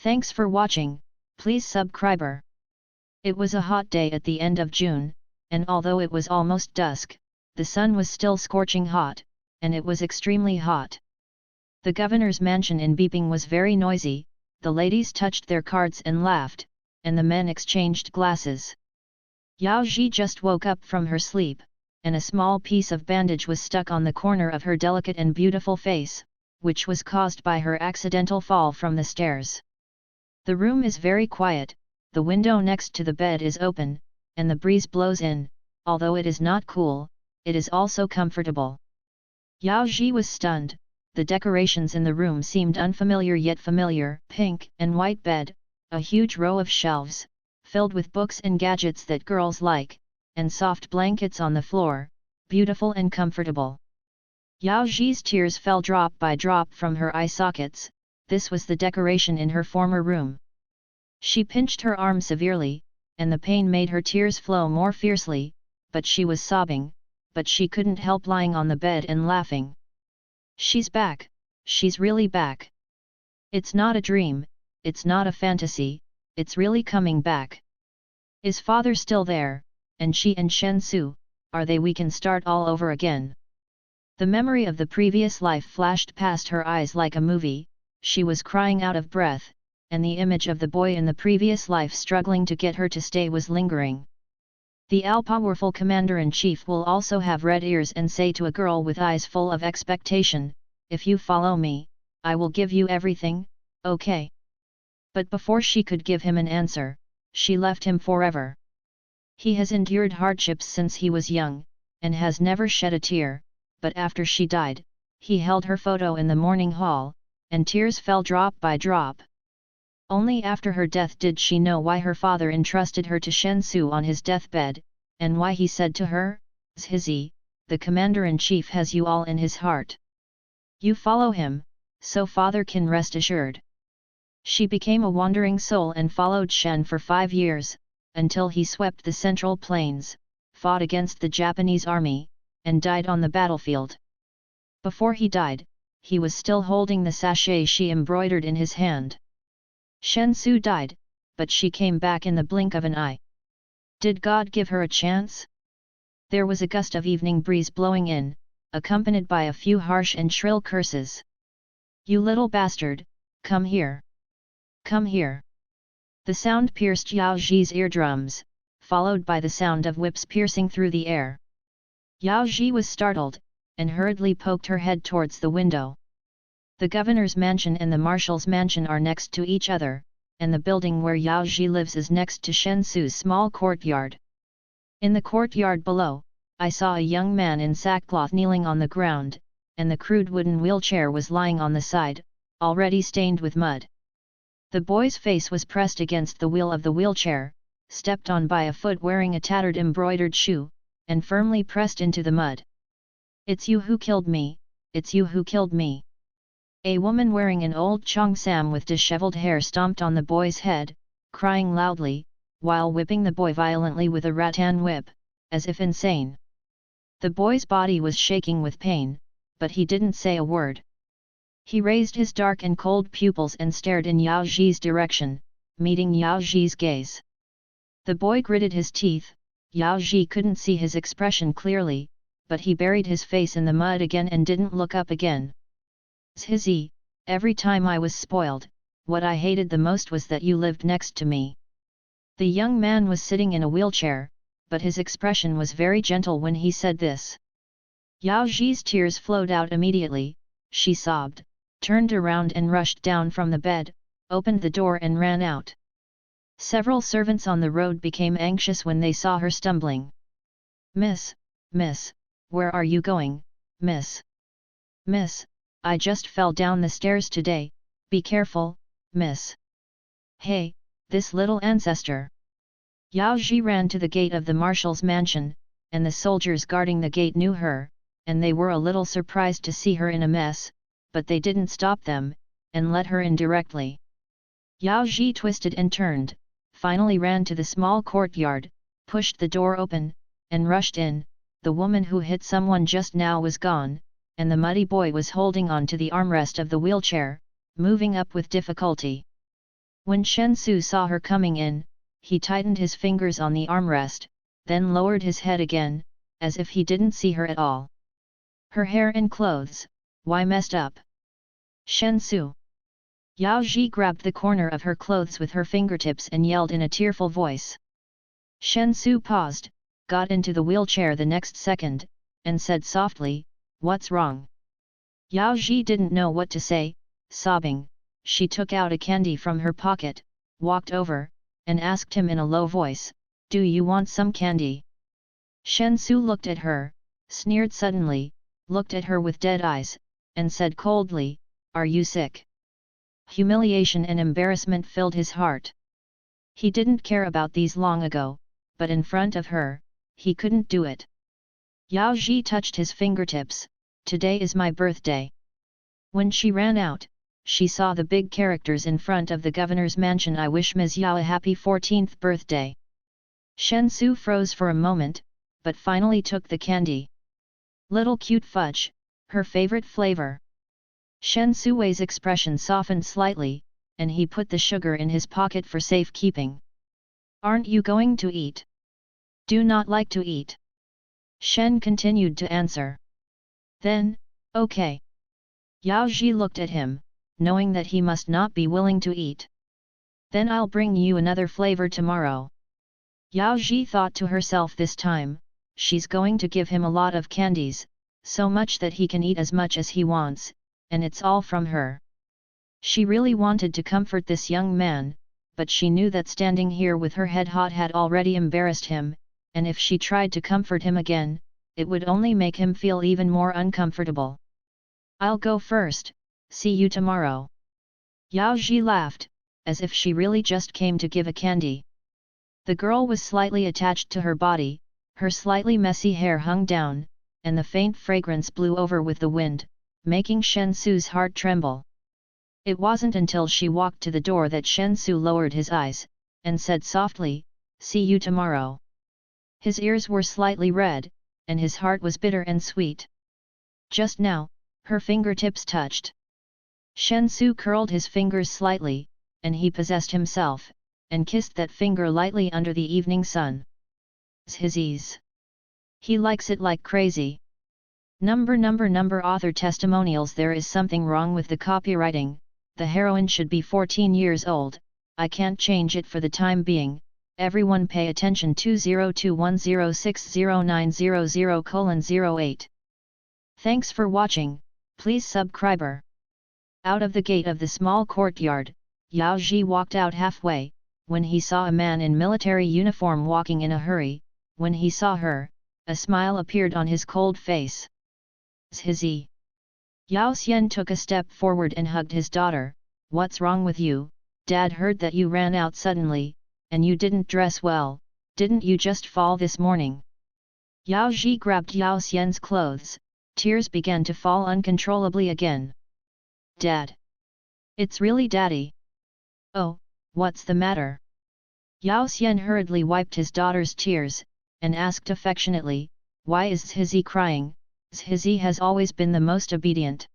Thanks for watching, please subscribe. It was a hot day at the end of June, and although it was almost dusk, the sun was still scorching hot, and it was extremely hot. The governor's mansion in Beeping was very noisy, the ladies touched their cards and laughed, and the men exchanged glasses. Yunzhi just woke up from her sleep, and a small piece of bandage was stuck on the corner of her delicate and beautiful face, which was caused by her accidental fall from the stairs. The room is very quiet, the window next to the bed is open, and the breeze blows in, although it is not cool, it is also comfortable. Yunzhi was stunned, the decorations in the room seemed unfamiliar yet familiar, pink and white bed, a huge row of shelves, filled with books and gadgets that girls like, and soft blankets on the floor, beautiful and comfortable. Yunzhi's tears fell drop by drop from her eye sockets. This was the decoration in her former room. She pinched her arm severely, and the pain made her tears flow more fiercely, but she was sobbing, but she couldn't help lying on the bed and laughing. She's back, she's really back. It's not a dream, it's not a fantasy, it's really coming back. Is father still there, and she and Shen Su, are they? We can start all over again. The memory of the previous life flashed past her eyes like a movie. She was crying out of breath, and the image of the boy in the previous life struggling to get her to stay was lingering. The all-powerful commander-in-chief will also have red ears and say to a girl with eyes full of expectation, "If you follow me, I will give you everything, okay?" But before she could give him an answer, she left him forever. He has endured hardships since he was young, and has never shed a tear, but after she died, he held her photo in the morning hall, and tears fell drop by drop. Only after her death did she know why her father entrusted her to Shen Su on his deathbed, and why he said to her, "Zhizi, the commander-in-chief has you all in his heart. You follow him, so father can rest assured." She became a wandering soul and followed Shen for 5 years, until he swept the Central Plains, fought against the Japanese army, and died on the battlefield. Before he died, he was still holding the sachet she embroidered in his hand. Shen Su died, but she came back in the blink of an eye. Did God give her a chance? There was a gust of evening breeze blowing in, accompanied by a few harsh and shrill curses. "You little bastard, come here! Come here!" The sound pierced Yunzhi's eardrums, followed by the sound of whips piercing through the air. Yunzhi was startled, and hurriedly poked her head towards the window. The governor's mansion and the marshal's mansion are next to each other, and the building where Yunzhi lives is next to Shen Su's small courtyard. In the courtyard below, I saw a young man in sackcloth kneeling on the ground, and the crude wooden wheelchair was lying on the side, already stained with mud. The boy's face was pressed against the wheel of the wheelchair, stepped on by a foot wearing a tattered embroidered shoe, and firmly pressed into the mud. "It's you who killed me, it's you who killed me." A woman wearing an old cheongsam with disheveled hair stomped on the boy's head, crying loudly, while whipping the boy violently with a rattan whip, as if insane. The boy's body was shaking with pain, but he didn't say a word. He raised his dark and cold pupils and stared in Yunzhi's direction, meeting Yunzhi's gaze. The boy gritted his teeth. Yunzhi couldn't see his expression clearly, but he buried his face in the mud again and didn't look up again. "Zhizi, every time I was spoiled, what I hated the most was that you lived next to me." The young man was sitting in a wheelchair, but his expression was very gentle when he said this. Yunzhi's tears flowed out immediately. She sobbed, turned around and rushed down from the bed, opened the door and ran out. Several servants on the road became anxious when they saw her stumbling. Miss, where are you going, miss? Miss, I just fell down the stairs today, be careful, miss. Hey, this little ancestor." Yunzhi ran to the gate of the marshal's mansion, and the soldiers guarding the gate knew her, and they were a little surprised to see her in a mess, but they didn't stop them, and let her in directly. Yunzhi twisted and turned, finally ran to the small courtyard, pushed the door open, and rushed in. The woman who hit someone just now was gone, and the muddy boy was holding on to the armrest of the wheelchair, moving up with difficulty. When Shen Su saw her coming in, he tightened his fingers on the armrest, then lowered his head again, as if he didn't see her at all. Her hair and clothes, why messed up? Shen Su. Yunzhi grabbed the corner of her clothes with her fingertips and yelled in a tearful voice. Shen Su paused, got into the wheelchair the next second, and said softly, "What's wrong?" Yunzhi didn't know what to say, sobbing. She took out a candy from her pocket, walked over, and asked him in a low voice, "Do you want some candy?" Shen Su looked at her, sneered suddenly, looked at her with dead eyes, and said coldly, "Are you sick?" Humiliation and embarrassment filled his heart. He didn't care about these long ago, but in front of her, he couldn't do it. Yunzhi touched his fingertips, "Today is my birthday." When she ran out, she saw the big characters in front of the governor's mansion. "I wish Ms. Yao a happy 14th birthday." Shen Su froze for a moment, but finally took the candy. Little cute fudge, her favorite flavor. Shen Sui's expression softened slightly, and he put the sugar in his pocket for safekeeping. "Aren't you going to eat?" "Do not like to eat." Shen continued to answer. "Then, okay." Yunzhi looked at him, knowing that he must not be willing to eat. "Then I'll bring you another flavor tomorrow." Yunzhi thought to herself, this time, she's going to give him a lot of candies, so much that he can eat as much as he wants, and it's all from her. She really wanted to comfort this young man, but she knew that standing here with her head hot had already embarrassed him, and if she tried to comfort him again, it would only make him feel even more uncomfortable. "I'll go first, see you tomorrow." Yunzhi laughed, as if she really just came to give a candy. The girl was slightly attached to her body, her slightly messy hair hung down, and the faint fragrance blew over with the wind, making Shen Su's heart tremble. It wasn't until she walked to the door that Shen Su lowered his eyes, and said softly, "See you tomorrow." His ears were slightly red, and his heart was bitter and sweet. Just now, her fingertips touched. Shen Su curled his fingers slightly, and he possessed himself, and kissed that finger lightly under the evening sun. His ease. He likes it like crazy. Number author testimonials. There is something wrong with the copywriting, the heroine should be 14 years old, I can't change it for the time being, everyone pay attention. 2021060900:08. Thanks for watching, please subscribe. Out of the gate of the small courtyard, Yunzhi walked out halfway, when he saw a man in military uniform walking in a hurry. When he saw her, a smile appeared on his cold face. Zhi. Yao Xian took a step forward and hugged his daughter. "What's wrong with you? Dad heard that you ran out suddenly, and you didn't dress well, didn't you just fall this morning?" Yunzhi grabbed Yao Xian's clothes, tears began to fall uncontrollably again. "Dad! It's really Daddy!" "Oh, what's the matter?" Yao Xian hurriedly wiped his daughter's tears, and asked affectionately, "Why is Zhi crying? Zhi has always been the most obedient."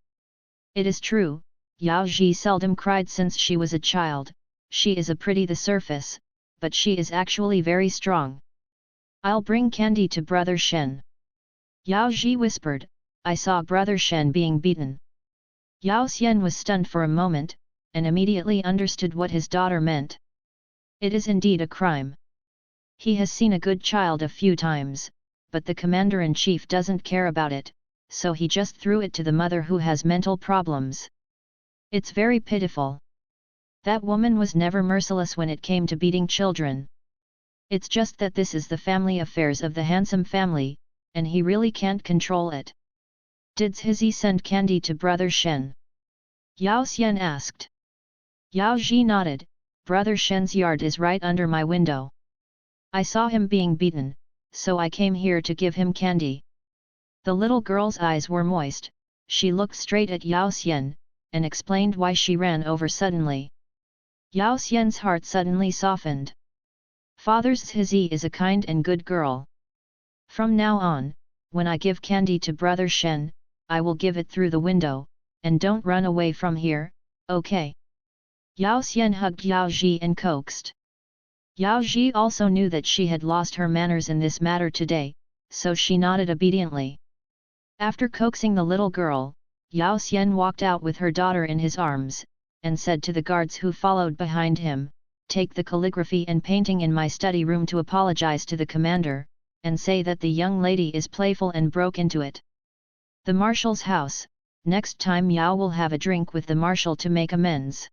It is true, Yunzhi seldom cried since she was a child, she is a pretty the surface, but she is actually very strong. "I'll bring candy to Brother Shen." Yunzhi whispered, "I saw Brother Shen being beaten." Yao Xian was stunned for a moment, and immediately understood what his daughter meant. It is indeed a crime. He has seen a good child a few times, but the commander-in-chief doesn't care about it, so he just threw it to the mother who has mental problems. It's very pitiful. That woman was never merciless when it came to beating children. It's just that this is the family affairs of the handsome family, and he really can't control it. "Did Zhi send candy to Brother Shen?" Yao Xian asked. Yunzhi nodded, "Brother Shen's yard is right under my window. I saw him being beaten, so I came here to give him candy." The little girl's eyes were moist, she looked straight at Yao Xian, and explained why she ran over suddenly. Yao Xian's heart suddenly softened. Father Zhi is a kind and good girl. From now on, when I give candy to Brother Shen, I will give it through the window, and don't run away from here, okay? Yao Xian hugged Yaoji and coaxed. Yaoji also knew that she had lost her manners in this matter today, so she nodded obediently. After coaxing the little girl, Yao Xian walked out with her daughter in his arms, and said to the guards who followed behind him, "Take the calligraphy and painting in my study room to apologize to the commander, and say that the young lady is playful and broke into it." The Marshal's house. Next time Yao will have a drink with the Marshal to make amends.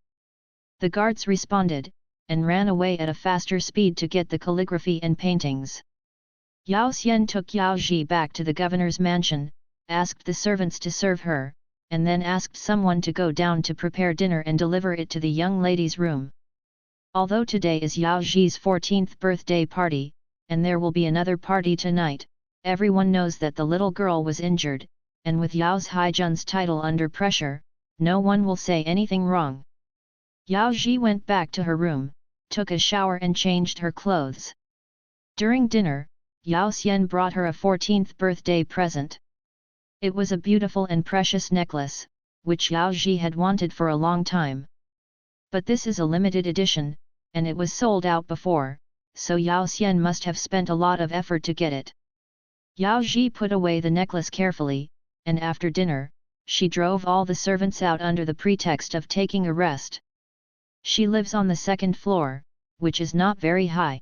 The guards responded, and ran away at a faster speed to get the calligraphy and paintings. Yao Xian took Yaoji back to the governor's mansion, asked the servants to serve her, and then asked someone to go down to prepare dinner and deliver it to the young lady's room. Although today is Yaoji's 14th birthday party, and there will be another party tonight, everyone knows that the little girl was injured, and with Yao's Haijun's title under pressure, no one will say anything wrong. Yaoji went back to her room, took a shower and changed her clothes. During dinner, Yao Xian brought her a 14th birthday present. It was a beautiful and precious necklace, which Yaoji had wanted for a long time. But this is a limited edition, and it was sold out before, so Yao Xian must have spent a lot of effort to get it. Yaoji put away the necklace carefully, and after dinner, she drove all the servants out under the pretext of taking a rest. She lives on the second floor, which is not very high.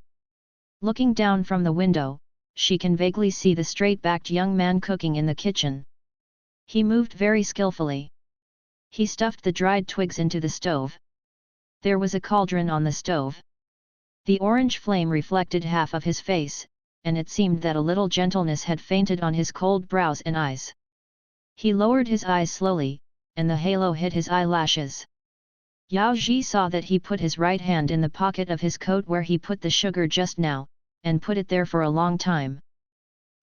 Looking down from the window, she can vaguely see the straight-backed young man cooking in the kitchen. He moved very skillfully. He stuffed the dried twigs into the stove. There was a cauldron on the stove. The orange flame reflected half of his face, and it seemed that a little gentleness had fainted on his cold brows and eyes. He lowered his eyes slowly, and the halo hid his eyelashes. Yaoji saw that he put his right hand in the pocket of his coat where he put the sugar just now, and put it there for a long time.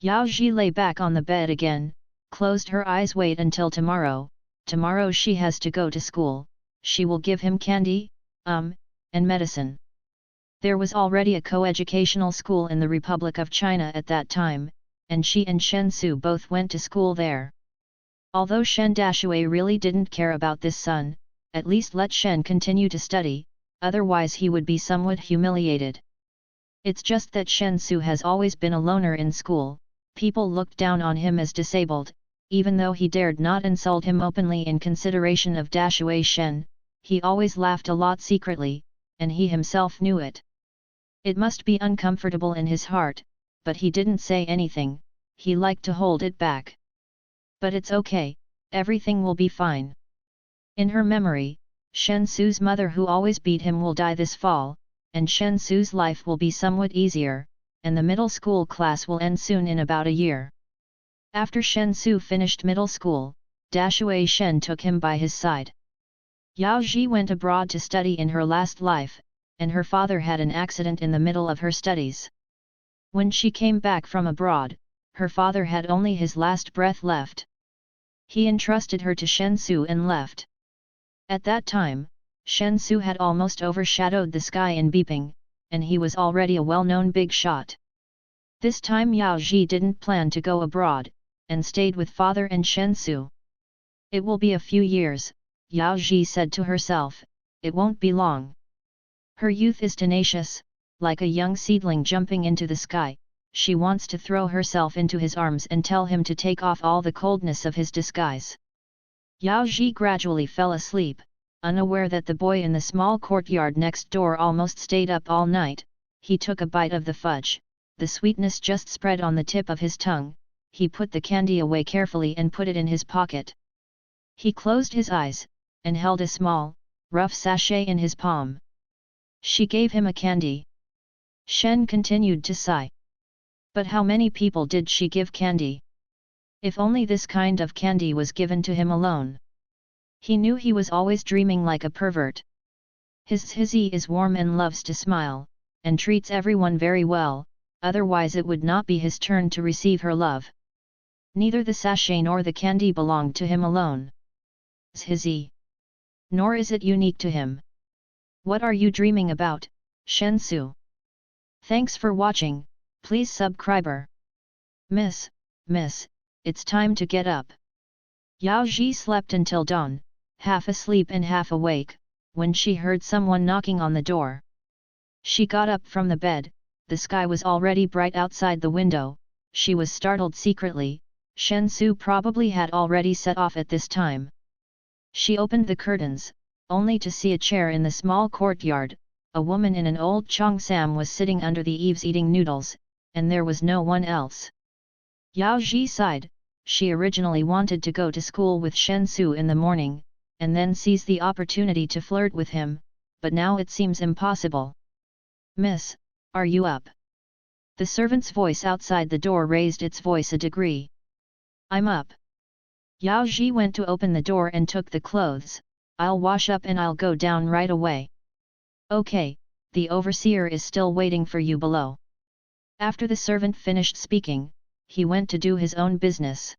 Yaoji lay back on the bed again, closed her eyes. Wait until tomorrow. Tomorrow she has to go to school. She will give him candy, and medicine. There was already a co-educational school in the Republic of China at that time, and she and Shen Su both went to school there. Although Shen Dashui really didn't care about this son, at least let Shen continue to study, otherwise he would be somewhat humiliated. It's just that Shen Su has always been a loner in school. People looked down on him as disabled, even though he dared not insult him openly in consideration of Dashui Shen. He always laughed a lot secretly, and he himself knew it. It must be uncomfortable in his heart, but he didn't say anything. He liked to hold it back. But it's okay, everything will be fine. In her memory, Shen Su's mother who always beat him will die this fall, and Shen Su's life will be somewhat easier, and the middle school class will end soon in about a year. After Shen Su finished middle school, Dashui Shen took him by his side. Yaoji went abroad to study in her last life, and her father had an accident in the middle of her studies. When she came back from abroad, her father had only his last breath left. He entrusted her to Shen Su and left. At that time, Shen Su had almost overshadowed the sky in beeping, and he was already a well-known big shot. This time Yaoji didn't plan to go abroad, and stayed with father and Shen Su. It will be a few years, Yaoji said to herself, it won't be long. Her youth is tenacious, like a young seedling jumping into the sky. She wants to throw herself into his arms and tell him to take off all the coldness of his disguise. Yaoji gradually fell asleep, unaware that the boy in the small courtyard next door almost stayed up all night. He took a bite of the fudge, the sweetness just spread on the tip of his tongue. He put the candy away carefully and put it in his pocket. He closed his eyes, and held a small, rough sachet in his palm. She gave him a candy. Shen continued to sigh. But how many people did she give candy? If only this kind of candy was given to him alone. He knew he was always dreaming like a pervert. His Hizzy is warm and loves to smile, and treats everyone very well, otherwise it would not be his turn to receive her love. Neither the sachet nor the candy belonged to him alone. Hizzy. Nor is it unique to him. What are you dreaming about, Shen Su? Thanks for watching. Please subscribe. Miss, it's time to get up. Yaoji slept until dawn, half asleep and half awake, when she heard someone knocking on the door. She got up from the bed, the sky was already bright outside the window, she was startled secretly, Shen Su probably had already set off at this time. She opened the curtains, only to see a chair in the small courtyard. A woman in an old cheongsam was sitting under the eaves eating noodles, and there was no one else. Yunzhi sighed. She originally wanted to go to school with Shen Su in the morning, and then seize the opportunity to flirt with him, but now it seems impossible. "Miss, are you up?" The servant's voice outside the door raised its voice a degree. "I'm up." Yunzhi went to open the door and took the clothes. "I'll wash up and I'll go down right away." "Okay, the overseer is still waiting for you below." After the servant finished speaking, he went to do his own business.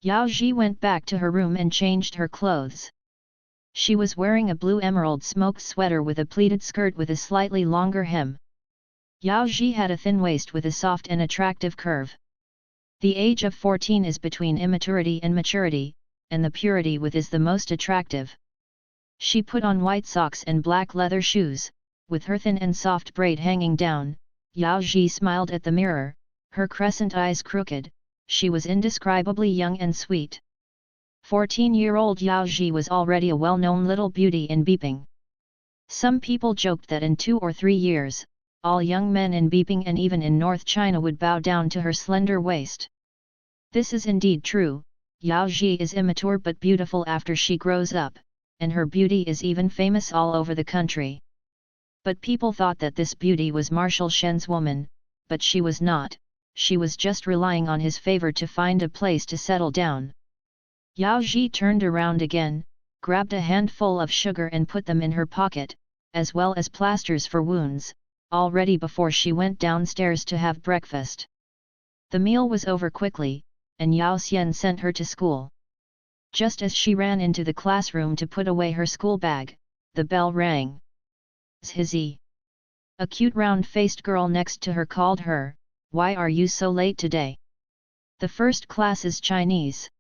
Yunzhi went back to her room and changed her clothes. She was wearing a blue emerald smoked sweater with a pleated skirt with a slightly longer hem. Yunzhi had a thin waist with a soft and attractive curve. The age of 14 is between immaturity and maturity, and the purity with is the most attractive. She put on white socks and black leather shoes, with her thin and soft braid hanging down. Yunzhi smiled at the mirror, her crescent eyes crooked. She was indescribably young and sweet. 14-year-old Yunzhi was already a well-known little beauty in Beiping. Some people joked that in 2 or 3 years, all young men in Beiping and even in North China would bow down to her slender waist. This is indeed true. Yunzhi is immature but beautiful after she grows up, and her beauty is even famous all over the country. But people thought that this beauty was Marshal Shen's woman, but she was not. She was just relying on his favor to find a place to settle down. Yunzhi turned around again, grabbed a handful of sugar and put them in her pocket, as well as plasters for wounds, all ready before she went downstairs to have breakfast. The meal was over quickly, and Yao Xian sent her to school. Just as she ran into the classroom to put away her school bag, the bell rang. "Zhizi." A cute round-faced girl next to her called her, "Why are you so late today? The first class is Chinese."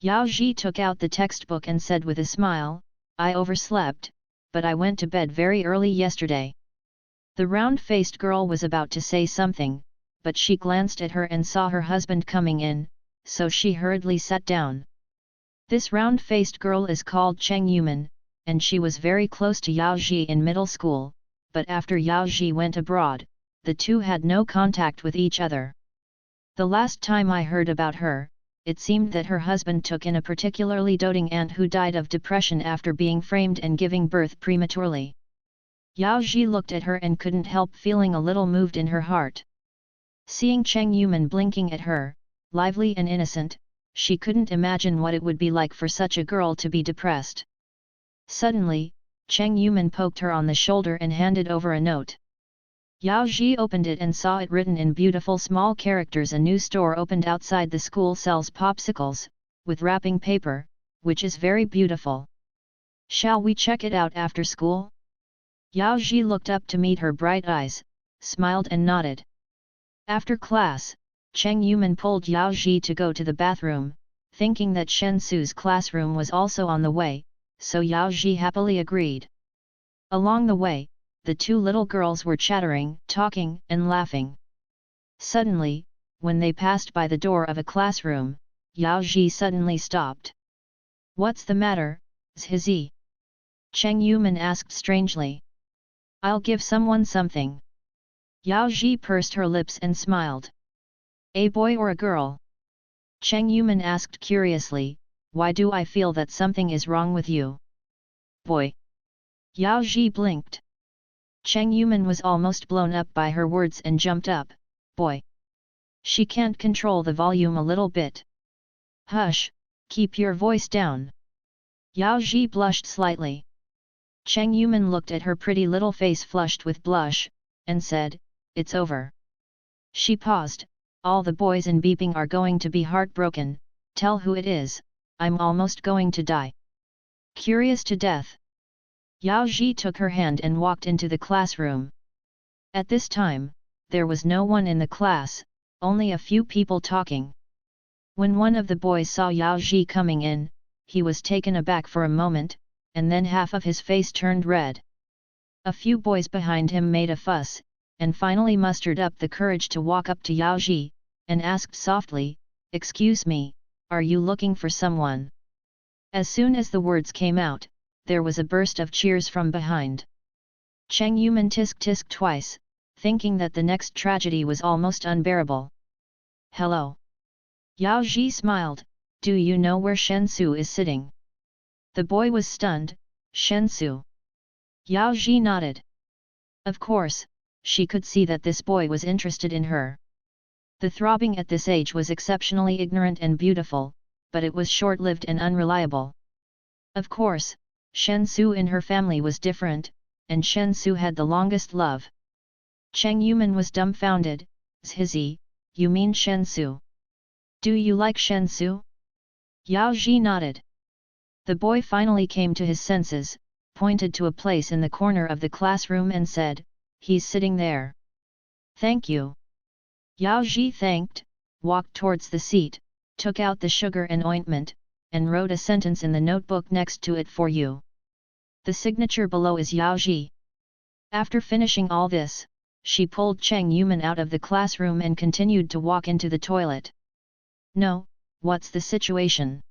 Yunzhi took out the textbook and said with a smile, "I overslept, but I went to bed very early yesterday." The round-faced girl was about to say something, but she glanced at her and saw her husband coming in, so she hurriedly sat down. This round-faced girl is called Cheng Yuman, and she was very close to Yunzhi in middle school, but after Yunzhi went abroad, the two had no contact with each other. The last time I heard about her, it seemed that her husband took in a particularly doting aunt who died of depression after being framed and giving birth prematurely. Yunzhi looked at her and couldn't help feeling a little moved in her heart. Seeing Cheng Yuman blinking at her, lively and innocent, she couldn't imagine what it would be like for such a girl to be depressed. Suddenly, Cheng Yuman poked her on the shoulder and handed over a note. Yunzhi opened it and saw it written in beautiful small characters: "A new store opened outside the school, sells popsicles, with wrapping paper, which is very beautiful. Shall we check it out after school?" Yunzhi looked up to meet her bright eyes, smiled and nodded. After class, Cheng Yuman pulled Yunzhi to go to the bathroom, thinking that Shen Su's classroom was also on the way, so Yunzhi happily agreed. Along the way, the two little girls were chattering, talking, and laughing. Suddenly, when they passed by the door of a classroom, Yunzhi suddenly stopped. "What's the matter, Zhizi?" Cheng Yuman asked strangely. "I'll give someone something." Yunzhi pursed her lips and smiled. "A boy or a girl?" Cheng Yuman asked curiously. "Why do I feel that something is wrong with you?" "Boy." Yunzhi blinked. Cheng Yuman was almost blown up by her words and jumped up. "Boy." She can't control the volume a little bit. "Hush, keep your voice down." Yunzhi blushed slightly. Cheng Yuman looked at her pretty little face flushed with blush, and said, "It's over." She paused. "All the boys in Beiping are going to be heartbroken, tell who it is, I'm almost going to die." Curious to death, Yunzhi took her hand and walked into the classroom. At this time, there was no one in the class, only a few people talking. When one of the boys saw Yunzhi coming in, he was taken aback for a moment, and then half of his face turned red. A few boys behind him made a fuss, and finally mustered up the courage to walk up to Jiaojiao, and asked softly, "Excuse me, are you looking for someone?" As soon as the words came out, there was a burst of cheers from behind. Cheng Yuman tisk-tisked twice, thinking that the next tragedy was almost unbearable. "Hello." Jiaojiao smiled, "Do you know where Shen Su is sitting?" The boy was stunned. "Shen Su?" Jiaojiao nodded. Of course, she could see that this boy was interested in her. The throbbing at this age was exceptionally ignorant and beautiful, but it was short-lived and unreliable. Of course, Shen Su in her family was different, and Shen Su had the longest love. Cheng Yuman was dumbfounded. "Zhizi, you mean Shen Su? Do you like Shen Su?" Jiaojiao nodded. The boy finally came to his senses, pointed to a place in the corner of the classroom and said, "He's sitting there." "Thank you." Jiaojiao thanked, walked towards the seat, took out the sugar and ointment, and wrote a sentence in the notebook next to it for you. The signature below is Jiaojiao. After finishing all this, she pulled Cheng Yuman out of the classroom and continued to walk into the toilet. "No, what's the situation?"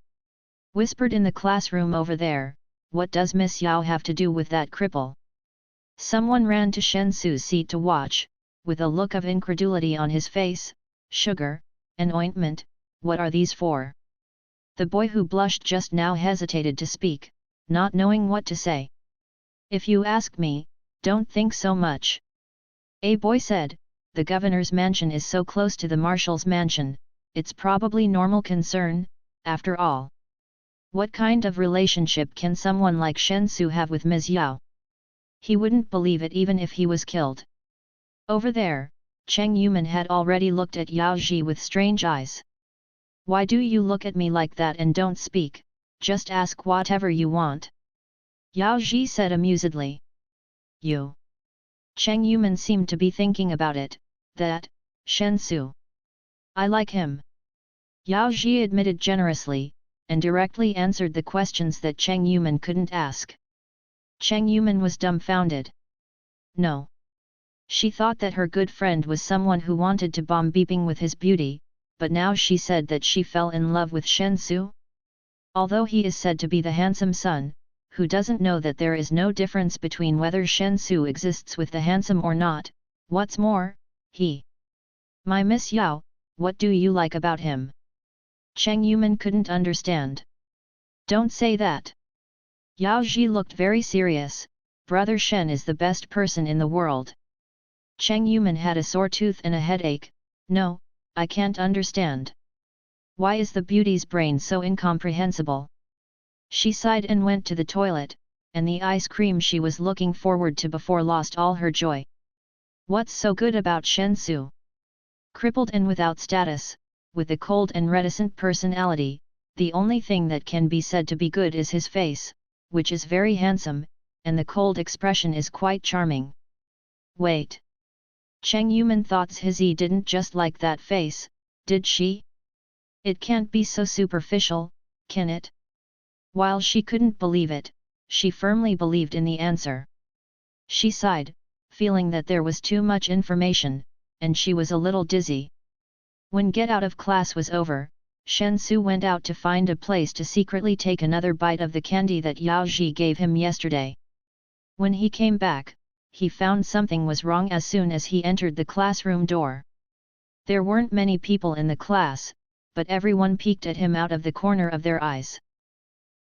whispered in the classroom over there. "What does Miss Yao have to do with that cripple?" Someone ran to Shen Su's seat to watch, with a look of incredulity on his face. "Sugar, and ointment, what are these for?" The boy who blushed just now hesitated to speak, not knowing what to say. "If you ask me, don't think so much." A boy said, "The governor's mansion is so close to the marshal's mansion, it's probably normal concern, after all. What kind of relationship can someone like Shen Su have with Ms. Yao? He wouldn't believe it even if he was killed." Over there, Cheng Yuman had already looked at Jiaojiao with strange eyes. "Why do you look at me like that and don't speak? Just ask whatever you want." Jiaojiao said amusedly. "You?" Cheng Yuman seemed to be thinking about it. "That, Shen Su. I like him." Jiaojiao admitted generously, and directly answered the questions that Cheng Yuman couldn't ask. Cheng Yuman was dumbfounded. No. She thought that her good friend was someone who wanted to bomb beeping with his beauty, but now she said that she fell in love with Shen Su? Although he is said to be the handsome son, who doesn't know that there is no difference between whether Shen Su exists with the handsome or not? What's more, he... My Miss Yao, what do you like about him? Cheng Yuman couldn't understand. Don't say that. Jiaojiao looked very serious. Brother Shen is the best person in the world. Cheng Yuman had a sore tooth and a headache. No, I can't understand. Why is the beauty's brain so incomprehensible? She sighed and went to the toilet, and the ice cream she was looking forward to before lost all her joy. What's so good about Shen Su? Crippled and without status, with a cold and reticent personality, the only thing that can be said to be good is his face, which is very handsome, and the cold expression is quite charming. Wait. Cheng Yuman thought Zhizi didn't just like that face, did she? It can't be so superficial, can it? While she couldn't believe it, she firmly believed in the answer. She sighed, feeling that there was too much information, and she was a little dizzy. When get out of class was over, Shen Su went out to find a place to secretly take another bite of the candy that Jiaojiao gave him yesterday. When he came back, he found something was wrong as soon as he entered the classroom door. There weren't many people in the class, but everyone peeked at him out of the corner of their eyes.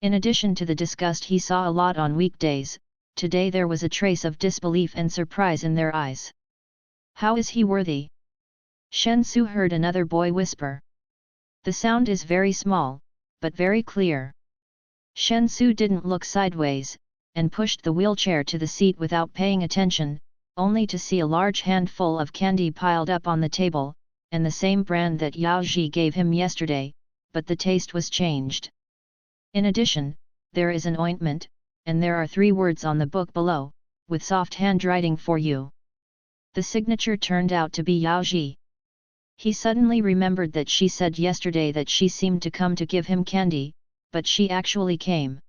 In addition to the disgust he saw a lot on weekdays, today there was a trace of disbelief and surprise in their eyes. How is he worthy? Shen Su heard another boy whisper. The sound is very small, but very clear. Shen Su didn't look sideways, and pushed the wheelchair to the seat without paying attention, only to see a large handful of candy piled up on the table, and the same brand that Jiaojiao gave him yesterday, but the taste was changed. In addition, there is an ointment, and there are 3 words on the book below, with soft handwriting for you. The signature turned out to be Jiaojiao. He suddenly remembered that she said yesterday that she seemed to come to give him candy, but she actually came.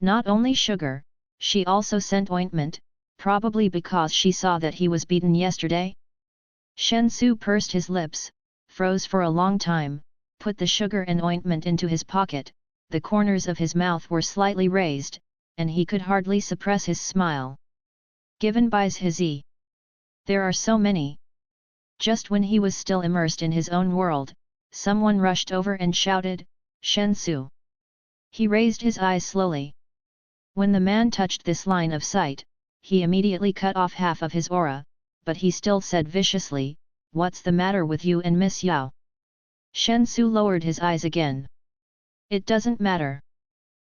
Not only sugar, she also sent ointment, probably because she saw that he was beaten yesterday. Shen Su pursed his lips, froze for a long time, put the sugar and ointment into his pocket, the corners of his mouth were slightly raised, and he could hardly suppress his smile. Given by Yunzhi. There are so many. Just when he was still immersed in his own world, someone rushed over and shouted, Shen Su. He raised his eyes slowly. When the man touched this line of sight, he immediately cut off half of his aura, but he still said viciously, "What's the matter with you and Miss Yao?" Shen Su lowered his eyes again. "It doesn't matter."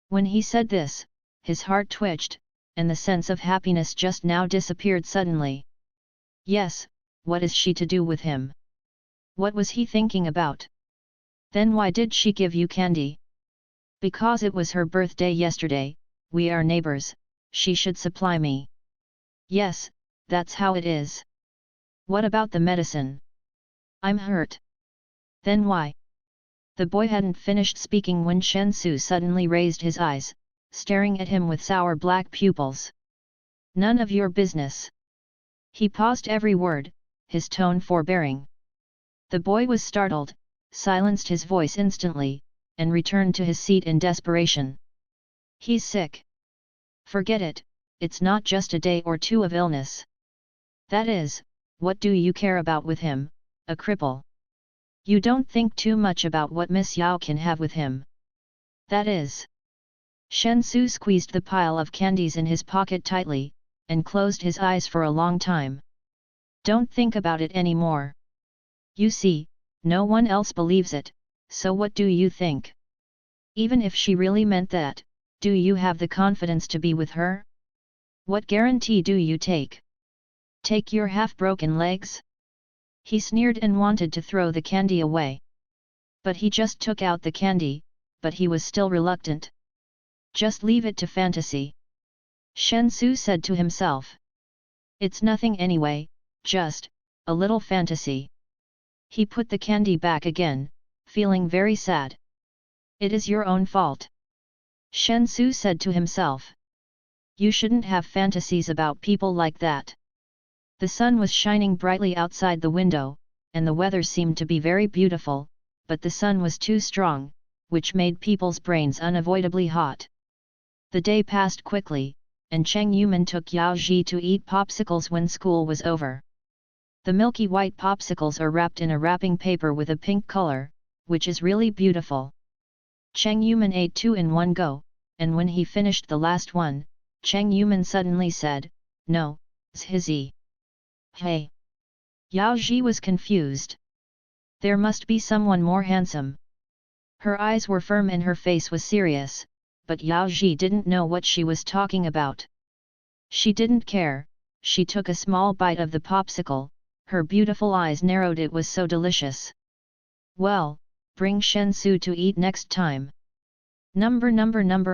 When he said this, his heart twitched, and the sense of happiness just now disappeared suddenly. Yes, what is she to do with him? What was he thinking about? Then why did she give you candy? Because it was her birthday yesterday, we are neighbors, she should supply me. Yes, that's how it is. What about the medicine? I'm hurt. Then why? The boy hadn't finished speaking when Shen Su suddenly raised his eyes, staring at him with sour black pupils. None of your business. He paused every word, his tone forbearing. The boy was startled, silenced his voice instantly, and returned to his seat in desperation. He's sick. Forget it, it's not just a day or two of illness. That is, what do you care about with him, a cripple? You don't think too much about what Miss Yao can have with him. That is. Shen Su squeezed the pile of candies in his pocket tightly, and closed his eyes for a long time. Don't think about it anymore. You see, no one else believes it, so what do you think? Even if she really meant that, do you have the confidence to be with her? What guarantee do you take? Take your half-broken legs? He sneered and wanted to throw the candy away. But he just took out the candy, but he was still reluctant. Just leave it to fantasy. Shen Su said to himself. It's nothing anyway, just a little fantasy. He put the candy back again, feeling very sad. It is your own fault. Shen Su said to himself. You shouldn't have fantasies about people like that. The sun was shining brightly outside the window, and the weather seemed to be very beautiful, but the sun was too strong, which made people's brains unavoidably hot. The day passed quickly, and Cheng Yuman took Jiaojiao to eat popsicles when school was over. The milky white popsicles are wrapped in a wrapping paper with a pink color, which is really beautiful. Cheng Yuman ate 2 in one go, and when he finished the last one, Cheng Yuman suddenly said, "No, Yunzhi." Hey! Jiaojiao was confused. There must be someone more handsome. Her eyes were firm and her face was serious, but Jiaojiao didn't know what she was talking about. She didn't care, she took a small bite of the popsicle, her beautiful eyes narrowed, it was so delicious. Well, bring Shen Su to eat next time. Number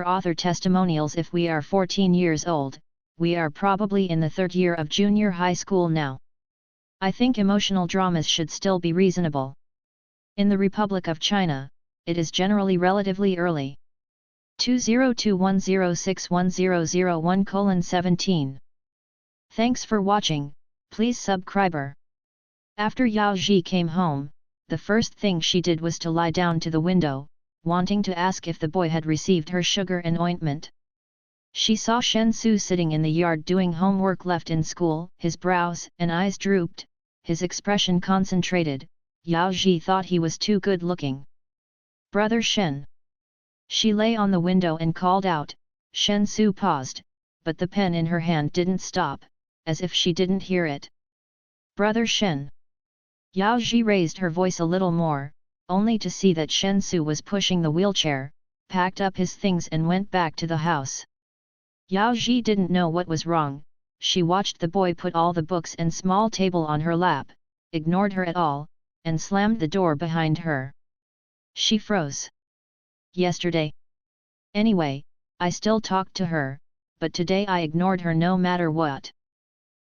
author testimonials. If we are 14 years old, we are probably in the 3rd year of junior high school now. I think emotional dramas should still be reasonable. In the Republic of China, it is generally relatively early. 2021061001:17. Thanks for watching, please subscribe. After Jiaojiao came home, the first thing she did was to lie down to the window, wanting to ask if the boy had received her sugar and ointment. She saw Shen Su sitting in the yard doing homework left in school, his brows and eyes drooped, his expression concentrated. Jiaojiao thought he was too good looking. Brother Shen. She lay on the window and called out. Shen Su paused, but the pen in her hand didn't stop, as if she didn't hear it. Brother Shen. Jiaojiao raised her voice a little more, only to see that Shen Su was pushing the wheelchair, packed up his things and went back to the house. Jiaojiao didn't know what was wrong, she watched the boy put all the books and small table on her lap, ignored her at all, and slammed the door behind her. She froze. Yesterday. Anyway, I still talked to her, but today I ignored her no matter what.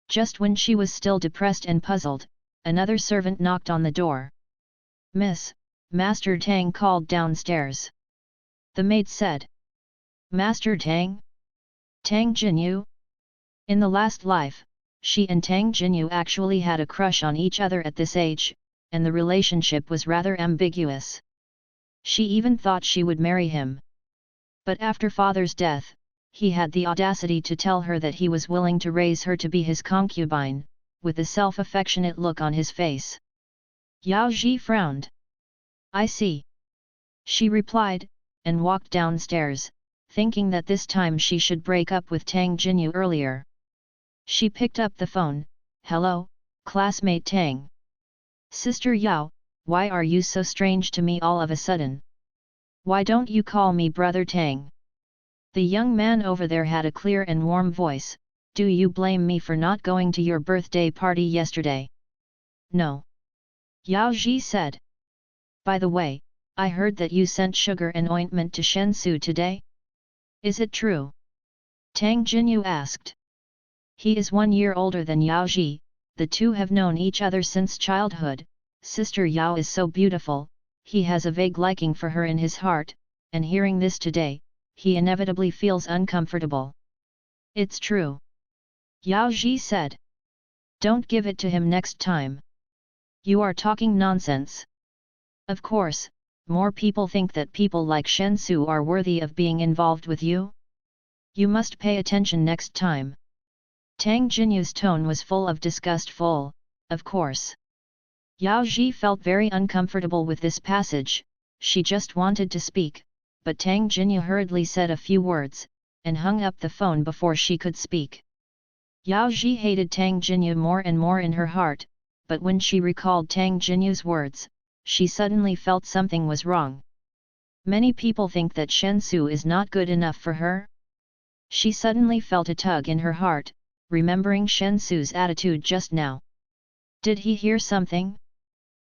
Just when she was still depressed and puzzled, another servant knocked on the door. Miss, Master Tang called downstairs. The maid said. Master Tang? Tang Jinyu? In the last life, she and Tang Jinyu actually had a crush on each other at this age, and the relationship was rather ambiguous. She even thought she would marry him. But after father's death, he had the audacity to tell her that he was willing to raise her to be his concubine, with a self-affectionate look on his face. Yaoji frowned. I see. She replied, and walked downstairs, thinking that this time she should break up with Tang Jinyu earlier. She picked up the phone. Hello, classmate Tang. Sister Yao, why are you so strange to me all of a sudden? Why don't you call me brother Tang? The young man over there had a clear and warm voice. Do you blame me for not going to your birthday party yesterday? No. Yaoji said. By the way, I heard that you sent sugar and ointment to Shensu today? Is it true? Tang Jinyu asked. He is 1 year older than Yaoji, the two have known each other since childhood. Sister Yao is so beautiful, he has a vague liking for her in his heart, and hearing this today, he inevitably feels uncomfortable. It's true. Yaoji said. Don't give it to him next time. You are talking nonsense. Of course, more people think that people like Shensu are worthy of being involved with you. You must pay attention next time. Tang Jinyu's tone was full of disgust. Of course. Yaoji felt very uncomfortable with this passage. She just wanted to speak, but Tang Jinyu hurriedly said a few words, and hung up the phone before she could speak. Yaoji hated Tang Jinyu more and more in her heart, but when she recalled Tang Jinyu's words, she suddenly felt something was wrong. Many people think that Shensu is not good enough for her. She suddenly felt a tug in her heart, remembering Shensu's attitude just now. Did he hear something?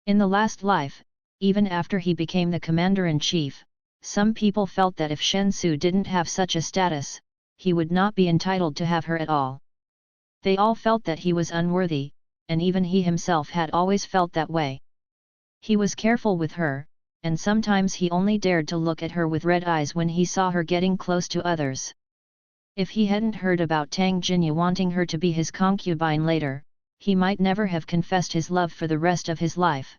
In the last life, even after he became the commander-in-chief, some people felt that if Shensu didn't have such a status, he would not be entitled to have her at all. They all felt that he was unworthy, and even he himself had always felt that way. He was careful with her, and sometimes he only dared to look at her with red eyes when he saw her getting close to others. If he hadn't heard about Tang Jinyu wanting her to be his concubine later, he might never have confessed his love for the rest of his life.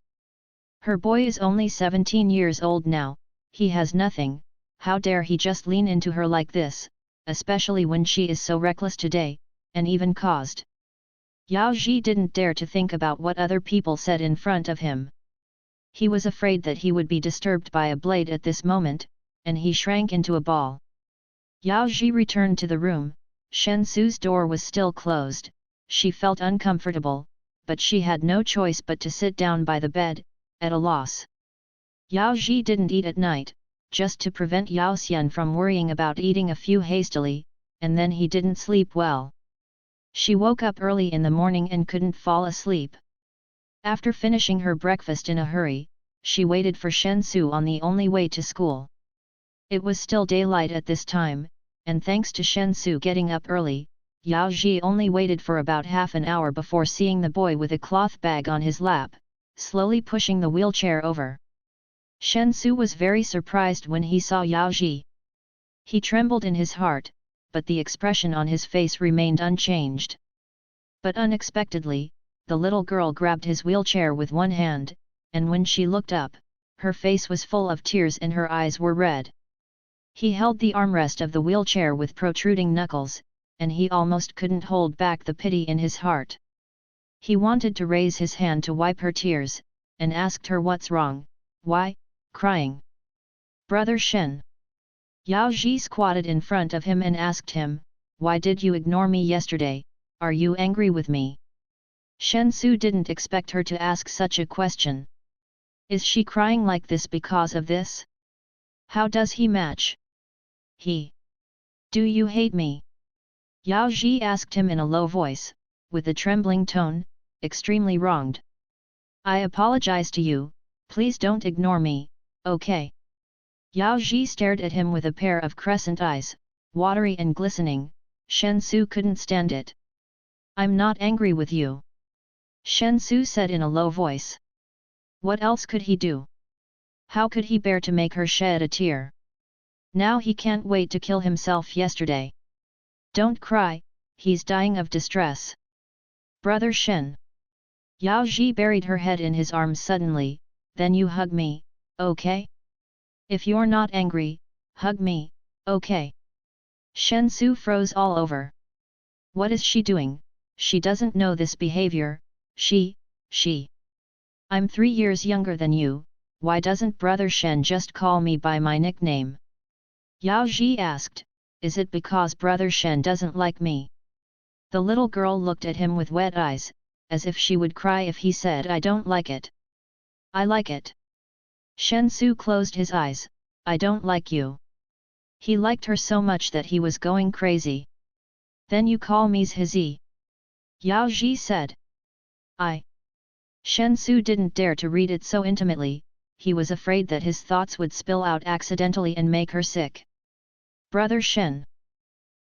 Her boy is only 17 years old now, he has nothing, how dare he just lean into her like this, especially when she is so reckless today, and even caused. Yaoji didn't dare to think about what other people said in front of him. He was afraid that he would be disturbed by a blade at this moment, and he shrank into a ball. Yaoji returned to the room. Shensu's door was still closed. She felt uncomfortable, but she had no choice but to sit down by the bed, at a loss. Yaoji didn't eat at night, just to prevent Yao Xian from worrying about eating a few hastily, and then he didn't sleep well. She woke up early in the morning and couldn't fall asleep. After finishing her breakfast in a hurry, she waited for Shensu on the only way to school. It was still daylight at this time, and thanks to Shensu getting up early, Yaoji only waited for about half an hour before seeing the boy with a cloth bag on his lap, slowly pushing the wheelchair over. Shensu was very surprised when he saw Yaoji. He trembled in his heart, but the expression on his face remained unchanged. But unexpectedly, the little girl grabbed his wheelchair with one hand, and when she looked up, her face was full of tears and her eyes were red. He held the armrest of the wheelchair with protruding knuckles, and he almost couldn't hold back the pity in his heart. He wanted to raise his hand to wipe her tears, and asked her what's wrong, why, crying? Brother Shen. Yaoji squatted in front of him and asked him, why did you ignore me yesterday, are you angry with me? Shensu didn't expect her to ask such a question. Is she crying like this because of this? How does he match? Do you hate me? Yaoji asked him in a low voice, with a trembling tone, extremely wronged. I apologize to you, please don't ignore me, okay? Yaoji stared at him with a pair of crescent eyes, watery and glistening. Shensu couldn't stand it. I'm not angry with you. Shensu said in a low voice. What else could he do? How could he bear to make her shed a tear? Now he can't wait to kill himself yesterday. Don't cry, he's dying of distress. Brother Shen. Yaoji buried her head in his arms suddenly, then you hug me, okay? If you're not angry, hug me, okay? Shen Su froze all over. What is she doing? She doesn't know this behavior, she. I'm 3 years younger than you, why doesn't Brother Shen just call me by my nickname? Yaoji asked, is it because Brother Shen doesn't like me? The little girl looked at him with wet eyes, as if she would cry if he said I don't like it. I like it. Shen Su closed his eyes, I don't like you. He liked her so much that he was going crazy. Then you call me Zhizi. Yaoji said. Shen Su didn't dare to read it so intimately, he was afraid that his thoughts would spill out accidentally and make her sick. Brother Shen.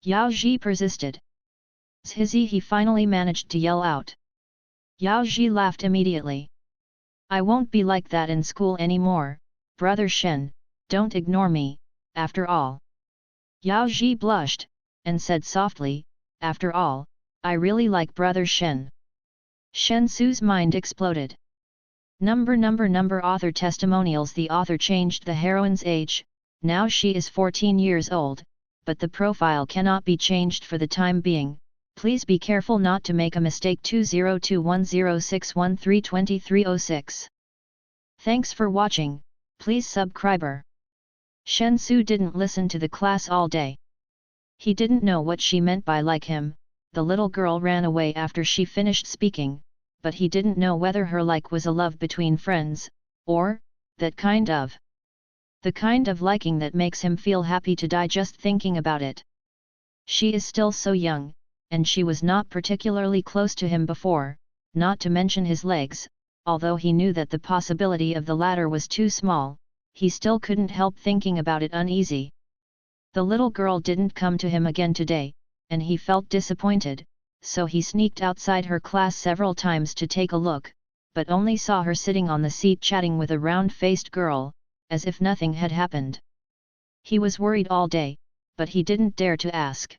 Yaoji persisted. Zhizi, he finally managed to yell out. Yaoji laughed immediately. I won't be like that in school anymore, Brother Shen, don't ignore me, after all. Yaoji blushed, and said softly, after all, I really like Brother Shen. Shen Su's mind exploded. Number author testimonials. The author changed the heroine's age, now she is 14 years old, but the profile cannot be changed for the time being. Please be careful not to make a mistake. 202106132306. Thanks for watching, please subscribe. Shen Su didn't listen to the class all day. He didn't know what she meant by like him. The little girl ran away after she finished speaking, but he didn't know whether her like was a love between friends, or, the kind of liking that makes him feel happy to die just thinking about it. She is still so young, and she was not particularly close to him before, not to mention his legs, although he knew that the possibility of the latter was too small, he still couldn't help thinking about it uneasy. The little girl didn't come to him again today, and he felt disappointed, so he sneaked outside her class several times to take a look, but only saw her sitting on the seat chatting with a round-faced girl, as if nothing had happened. He was worried all day, but he didn't dare to ask.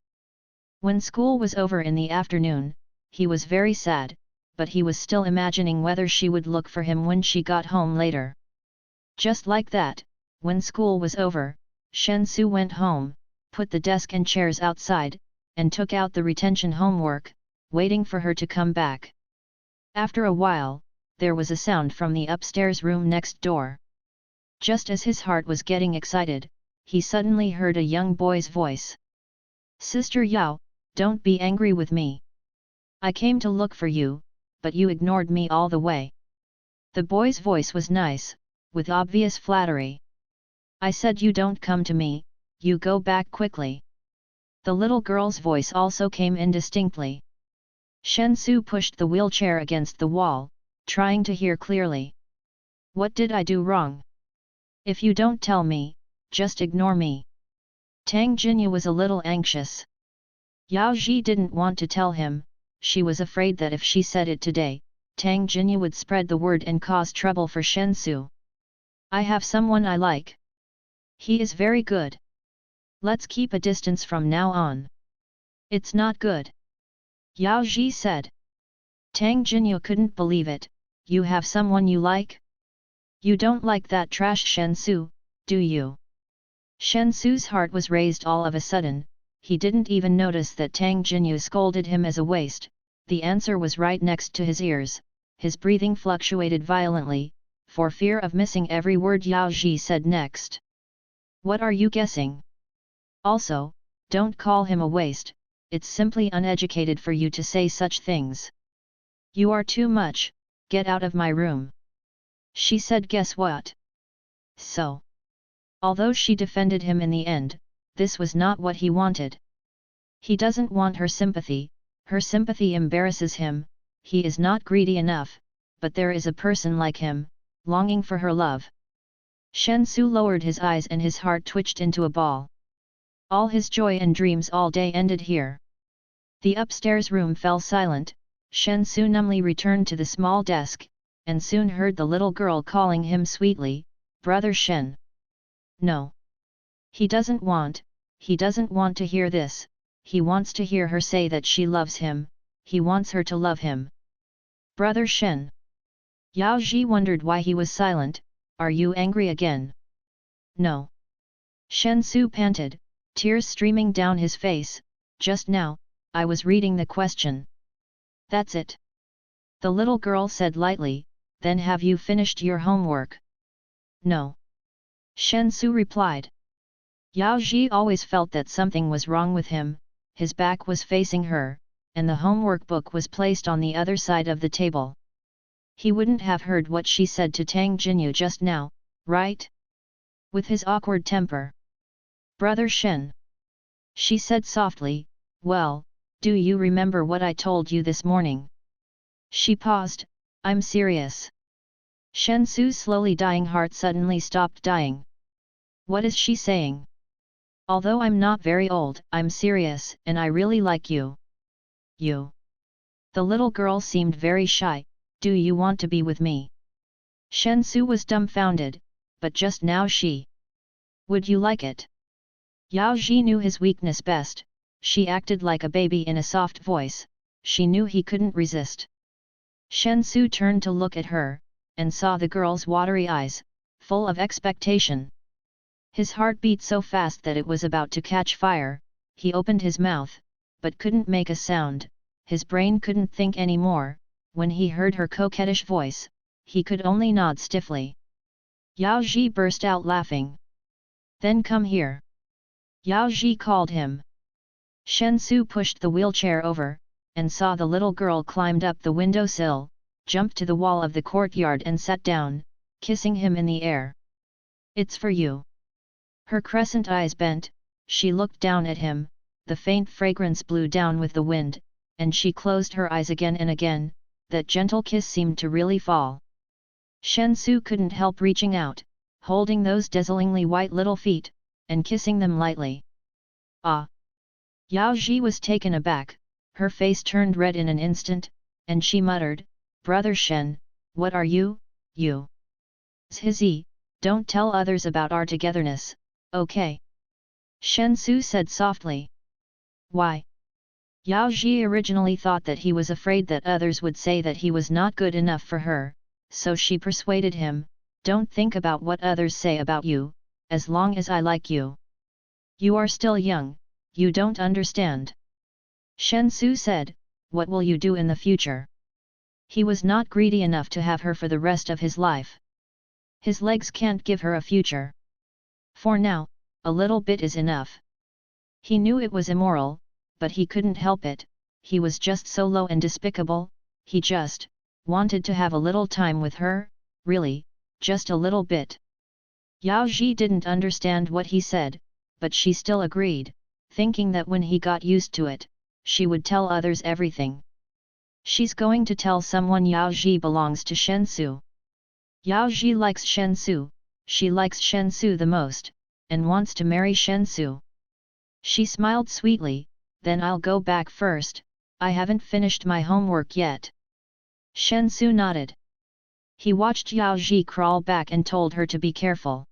When school was over in the afternoon, he was very sad, but he was still imagining whether she would look for him when she got home later. Just like that, when school was over, Shen Su went home, put the desk and chairs outside, and took out the retention homework, waiting for her to come back. After a while, there was a sound from the upstairs room next door. Just as his heart was getting excited, he suddenly heard a young boy's voice. Sister Yao, don't be angry with me. I came to look for you, but you ignored me all the way. The boy's voice was nice, with obvious flattery. I said you don't come to me, you go back quickly. The little girl's voice also came indistinctly. Shen Su pushed the wheelchair against the wall, trying to hear clearly. What did I do wrong? If you don't tell me, just ignore me. Tang Jinya was a little anxious. Yaoji didn't want to tell him, she was afraid that if she said it today, Tang Jinya would spread the word and cause trouble for Shen Su. I have someone I like. He is very good. Let's keep a distance from now on. It's not good. Yaoji said. Tang Jinya couldn't believe it. You have someone you like? You don't like that trash Shen Su, do you? Shen Su's heart was raised all of a sudden. He didn't even notice that Tang Jinya scolded him as a waste. The answer was right next to his ears. His breathing fluctuated violently, for fear of missing every word Yaoji said next. What are you guessing? Also, don't call him a waste, it's simply uneducated for you to say such things. You are too much, get out of my room. She said guess what? So. Although she defended him in the end, this was not what he wanted. He doesn't want her sympathy embarrasses him, he is not greedy enough, but there is a person like him, longing for her love. Shen Su lowered his eyes and his heart twitched into a ball. All his joy and dreams all day ended here. The upstairs room fell silent, Shen Su numbly returned to the small desk, and soon heard the little girl calling him sweetly, Brother Shen. No. He doesn't want to hear this, he wants to hear her say that she loves him, he wants her to love him. Brother Shen. Yaoji wondered why he was silent. Are you angry again? No. Shen Su panted, tears streaming down his face. Just now, I was reading the question. That's it. The little girl said lightly, then have you finished your homework? No. Shen Su replied. Yaoji always felt that something was wrong with him, his back was facing her, and the homework book was placed on the other side of the table. He wouldn't have heard what she said to Tang Jinyu just now, right? With his awkward temper. Brother Shen. She said softly, well, do you remember what I told you this morning? She paused, I'm serious. Shen Su's slowly dying heart suddenly stopped dying. What is she saying? Although I'm not very old, I'm serious, and I really like you. You. The little girl seemed very shy, do you want to be with me? Shen Su was dumbfounded, but just now she. Would you like it? Yao Ji knew his weakness best, she acted like a baby in a soft voice, she knew he couldn't resist. Shen Su turned to look at her, and saw the girl's watery eyes, full of expectation. His heart beat so fast that it was about to catch fire, he opened his mouth, but couldn't make a sound, his brain couldn't think any more. When he heard her coquettish voice, he could only nod stiffly. Yao Ji burst out laughing. Then come here. Yao Ji called him. Shen Su pushed the wheelchair over, and saw the little girl climbed up the windowsill, jumped to the wall of the courtyard and sat down, kissing him in the air. It's for you. Her crescent eyes bent, she looked down at him, the faint fragrance blew down with the wind, and she closed her eyes again and again, that gentle kiss seemed to really fall. Shen Su couldn't help reaching out, holding those dazzlingly white little feet, and kissing them lightly. Ah! Yao Ji was taken aback, her face turned red in an instant, and she muttered, Brother Shen, what are you? Zhizi, don't tell others about our togetherness, okay? Shen Su said softly. Why? Yao Ji originally thought that he was afraid that others would say that he was not good enough for her, so she persuaded him, don't think about what others say about you, as long as I like you. You are still young, you don't understand. Shen Su said, what will you do in the future? He was not greedy enough to have her for the rest of his life. His legs can't give her a future. For now, a little bit is enough. He knew it was immoral, but he couldn't help it, he was just so low and despicable, he just wanted to have a little time with her, really, just a little bit. Yao Ji didn't understand what he said, but she still agreed, thinking that when he got used to it, she would tell others everything. She's going to tell someone Yao Ji belongs to Shen Su. Yao Ji likes Shen Su, she likes Shen Su the most, and wants to marry Shen Su. She smiled sweetly, then I'll go back first, I haven't finished my homework yet. Shen Su nodded. He watched Yao Ji crawl back and told her to be careful.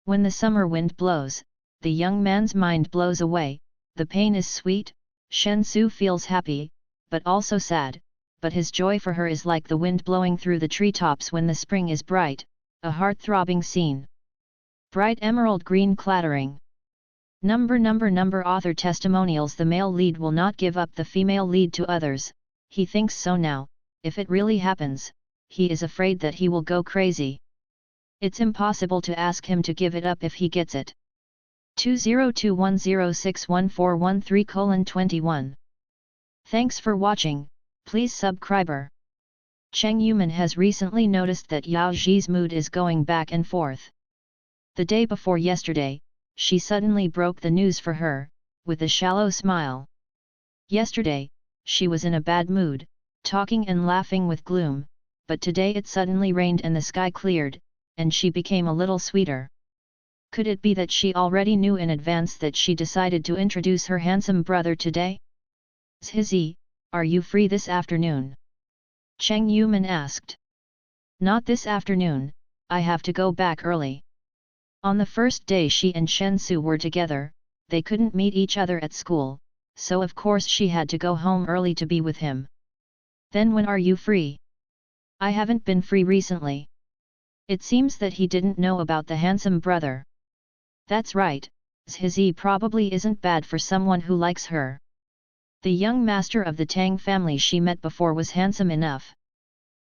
When the summer wind blows, the young man's mind blows away, the pain is sweet, Shen Su feels happy, but also sad, but his joy for her is like the wind blowing through the treetops when the spring is bright, a heart-throbbing scene. Bright emerald green clattering. Number author testimonials. The male lead will not give up the female lead to others, he thinks so now, if it really happens, he is afraid that he will go crazy. It's impossible to ask him to give it up if he gets it. 2021061413:21. Thanks for watching, please subscribe. Cheng Yuman has recently noticed that Yao Ji's mood is going back and forth. The day before yesterday, she suddenly broke the news for her, with a shallow smile. Yesterday, she was in a bad mood, talking and laughing with gloom, but today it suddenly rained and the sky cleared, and she became a little sweeter. Could it be that she already knew in advance that she decided to introduce her handsome brother today? Zhizi, are you free this afternoon? Cheng Yuman asked. Not this afternoon, I have to go back early. On the first day she and Shen Su were together, they couldn't meet each other at school, so of course she had to go home early to be with him. Then when are you free? I haven't been free recently. It seems that he didn't know about the handsome brother. That's right, Yunzhi probably isn't bad for someone who likes her. The young master of the Tang family she met before was handsome enough.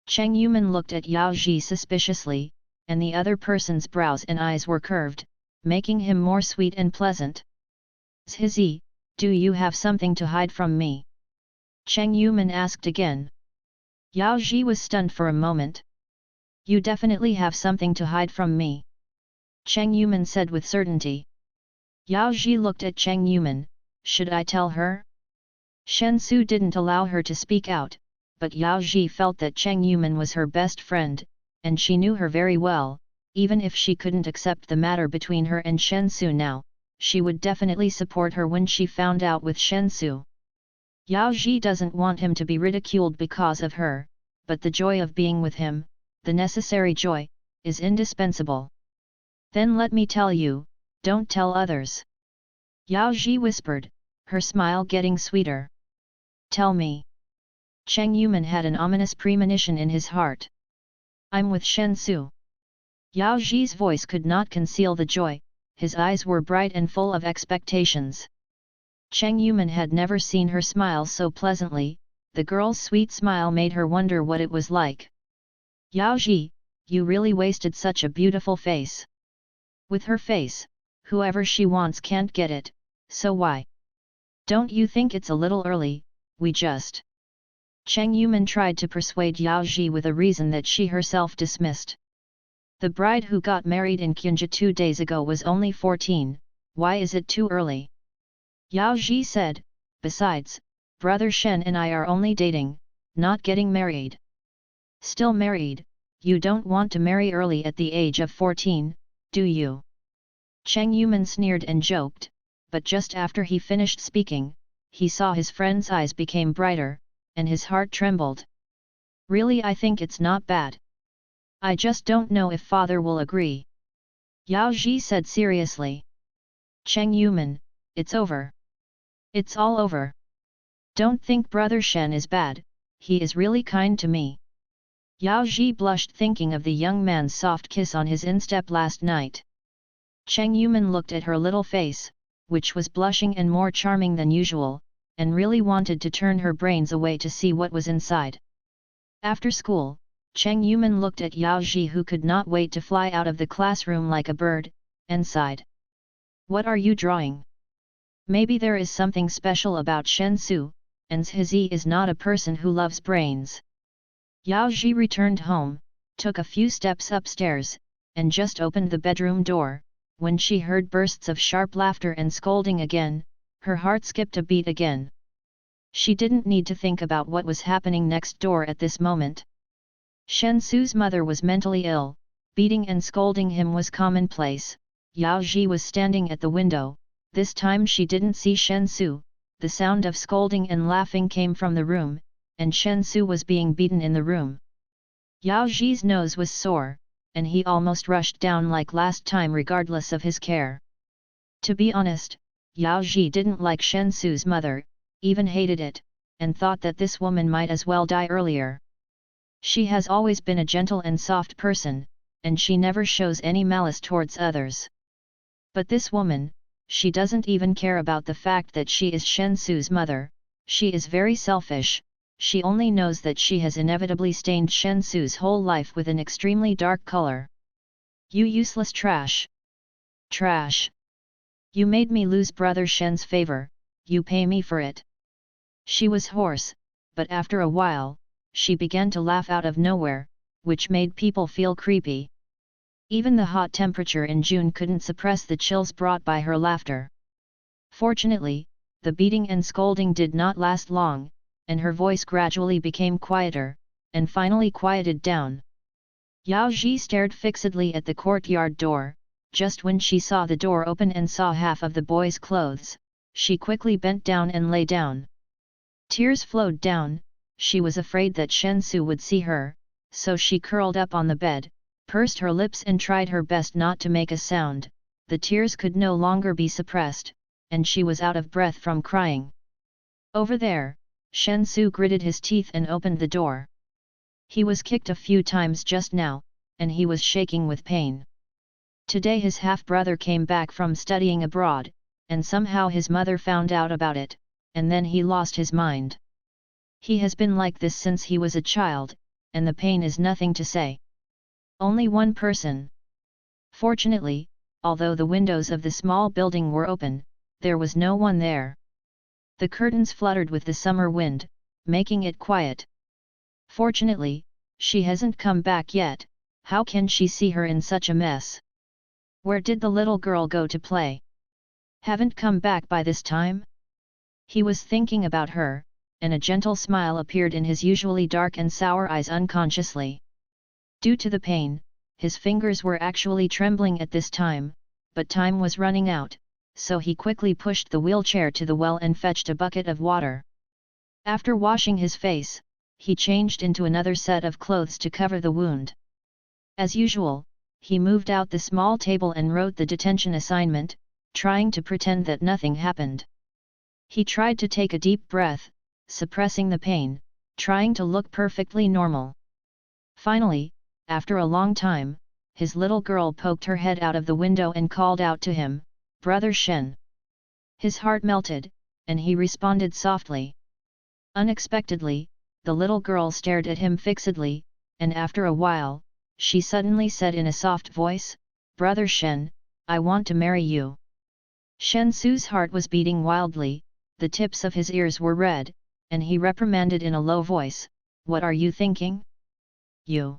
Cheng Yuman looked at Yaoji suspiciously, and the other person's brows and eyes were curved, making him more sweet and pleasant. Yunzhi, do you have something to hide from me? Cheng Yuman asked again. Yaoji was stunned for a moment. You definitely have something to hide from me. Cheng Yuman said with certainty. Yaoji looked at Cheng Yuman, should I tell her? Shen Su didn't allow her to speak out, but Yaoji felt that Cheng Yuman was her best friend, and she knew her very well. Even if she couldn't accept the matter between her and Shen Su now, she would definitely support her when she found out with Shen Su. Yaoji doesn't want him to be ridiculed because of her, but the joy of being with him, the necessary joy, is indispensable. Then let me tell you, don't tell others. Yaoji whispered, her smile getting sweeter. Tell me. Cheng Yuman had an ominous premonition in his heart. I'm with Shen Su. Yaoji's voice could not conceal the joy, his eyes were bright and full of expectations. Cheng Yuman had never seen her smile so pleasantly, the girl's sweet smile made her wonder what it was like. Yaoji, you really wasted such a beautiful face. With her face, whoever she wants can't get it, so why? Don't you think it's a little early, we just... Cheng Yuman tried to persuade Yaoji with a reason that she herself dismissed. The bride who got married in Yunzhi 2 days ago was only 14, why is it too early? Yaoji said, besides, brother Shen and I are only dating, not getting married. Still married, you don't want to marry early at the age of 14, do you? Cheng Yuman sneered and joked, but just after he finished speaking, he saw his friend's eyes became brighter, and his heart trembled. Really, I think it's not bad. I just don't know if father will agree. Yaoji said seriously. Cheng Yuman, it's over. It's all over. Don't think brother Shen is bad, he is really kind to me. Yaoji blushed thinking of the young man's soft kiss on his instep last night. Cheng Yuman looked at her little face, which was blushing and more charming than usual, and really wanted to turn her brains away to see what was inside. After school, Cheng Yuman looked at Yaoji, who could not wait to fly out of the classroom like a bird, and sighed. What are you drawing? Maybe there is something special about Shen Su, and Yunzhi is not a person who loves brains. Yaoji returned home, took a few steps upstairs, and just opened the bedroom door. When she heard bursts of sharp laughter and scolding again, her heart skipped a beat again. She didn't need to think about what was happening next door at this moment. Shen Su's mother was mentally ill, beating and scolding him was commonplace. Yaoji was standing at the window, this time she didn't see Shen Su, the sound of scolding and laughing came from the room, and Shen Su was being beaten in the room. Yaoji's nose was sore, and he almost rushed down like last time regardless of his care. To be honest, Yaoji didn't like Shen Su's mother, even hated it, and thought that this woman might as well die earlier. She has always been a gentle and soft person, and she never shows any malice towards others. But this woman, she doesn't even care about the fact that she is Shen Su's mother, she is very selfish, she only knows that she has inevitably stained Shen Su's whole life with an extremely dark color. You useless trash! Trash! You made me lose brother Shen's favor, you pay me for it. She was hoarse, but after a while, she began to laugh out of nowhere, which made people feel creepy. Even the hot temperature in June couldn't suppress the chills brought by her laughter. Fortunately, the beating and scolding did not last long, and her voice gradually became quieter, and finally quieted down. Yaoji stared fixedly at the courtyard door. Just when she saw the door open and saw half of the boy's clothes, she quickly bent down and lay down. Tears flowed down, she was afraid that Shen Su would see her, so she curled up on the bed, pursed her lips and tried her best not to make a sound. The tears could no longer be suppressed, and she was out of breath from crying. Over there, Shen Su gritted his teeth and opened the door. He was kicked a few times just now, and he was shaking with pain. Today his half-brother came back from studying abroad, and somehow his mother found out about it, and then he lost his mind. He has been like this since he was a child, and the pain is nothing to say. Only one person. Fortunately, although the windows of the small building were open, there was no one there. The curtains fluttered with the summer wind, making it quiet. Fortunately, she hasn't come back yet. How can she see her in such a mess? Where did the little girl go to play? Haven't come back by this time? He was thinking about her, and a gentle smile appeared in his usually dark and sour eyes unconsciously. Due to the pain, his fingers were actually trembling at this time, but time was running out, so he quickly pushed the wheelchair to the well and fetched a bucket of water. After washing his face, he changed into another set of clothes to cover the wound. As usual, he moved out the small table and wrote the detention assignment, trying to pretend that nothing happened. He tried to take a deep breath, suppressing the pain, trying to look perfectly normal. Finally, after a long time, his little girl poked her head out of the window and called out to him, "Brother Shen." His heart melted, and he responded softly. Unexpectedly, the little girl stared at him fixedly, and after a while, she suddenly said in a soft voice, "Brother Shen, I want to marry you." Shen Su's heart was beating wildly, the tips of his ears were red, and he reprimanded in a low voice, "What are you thinking? You?"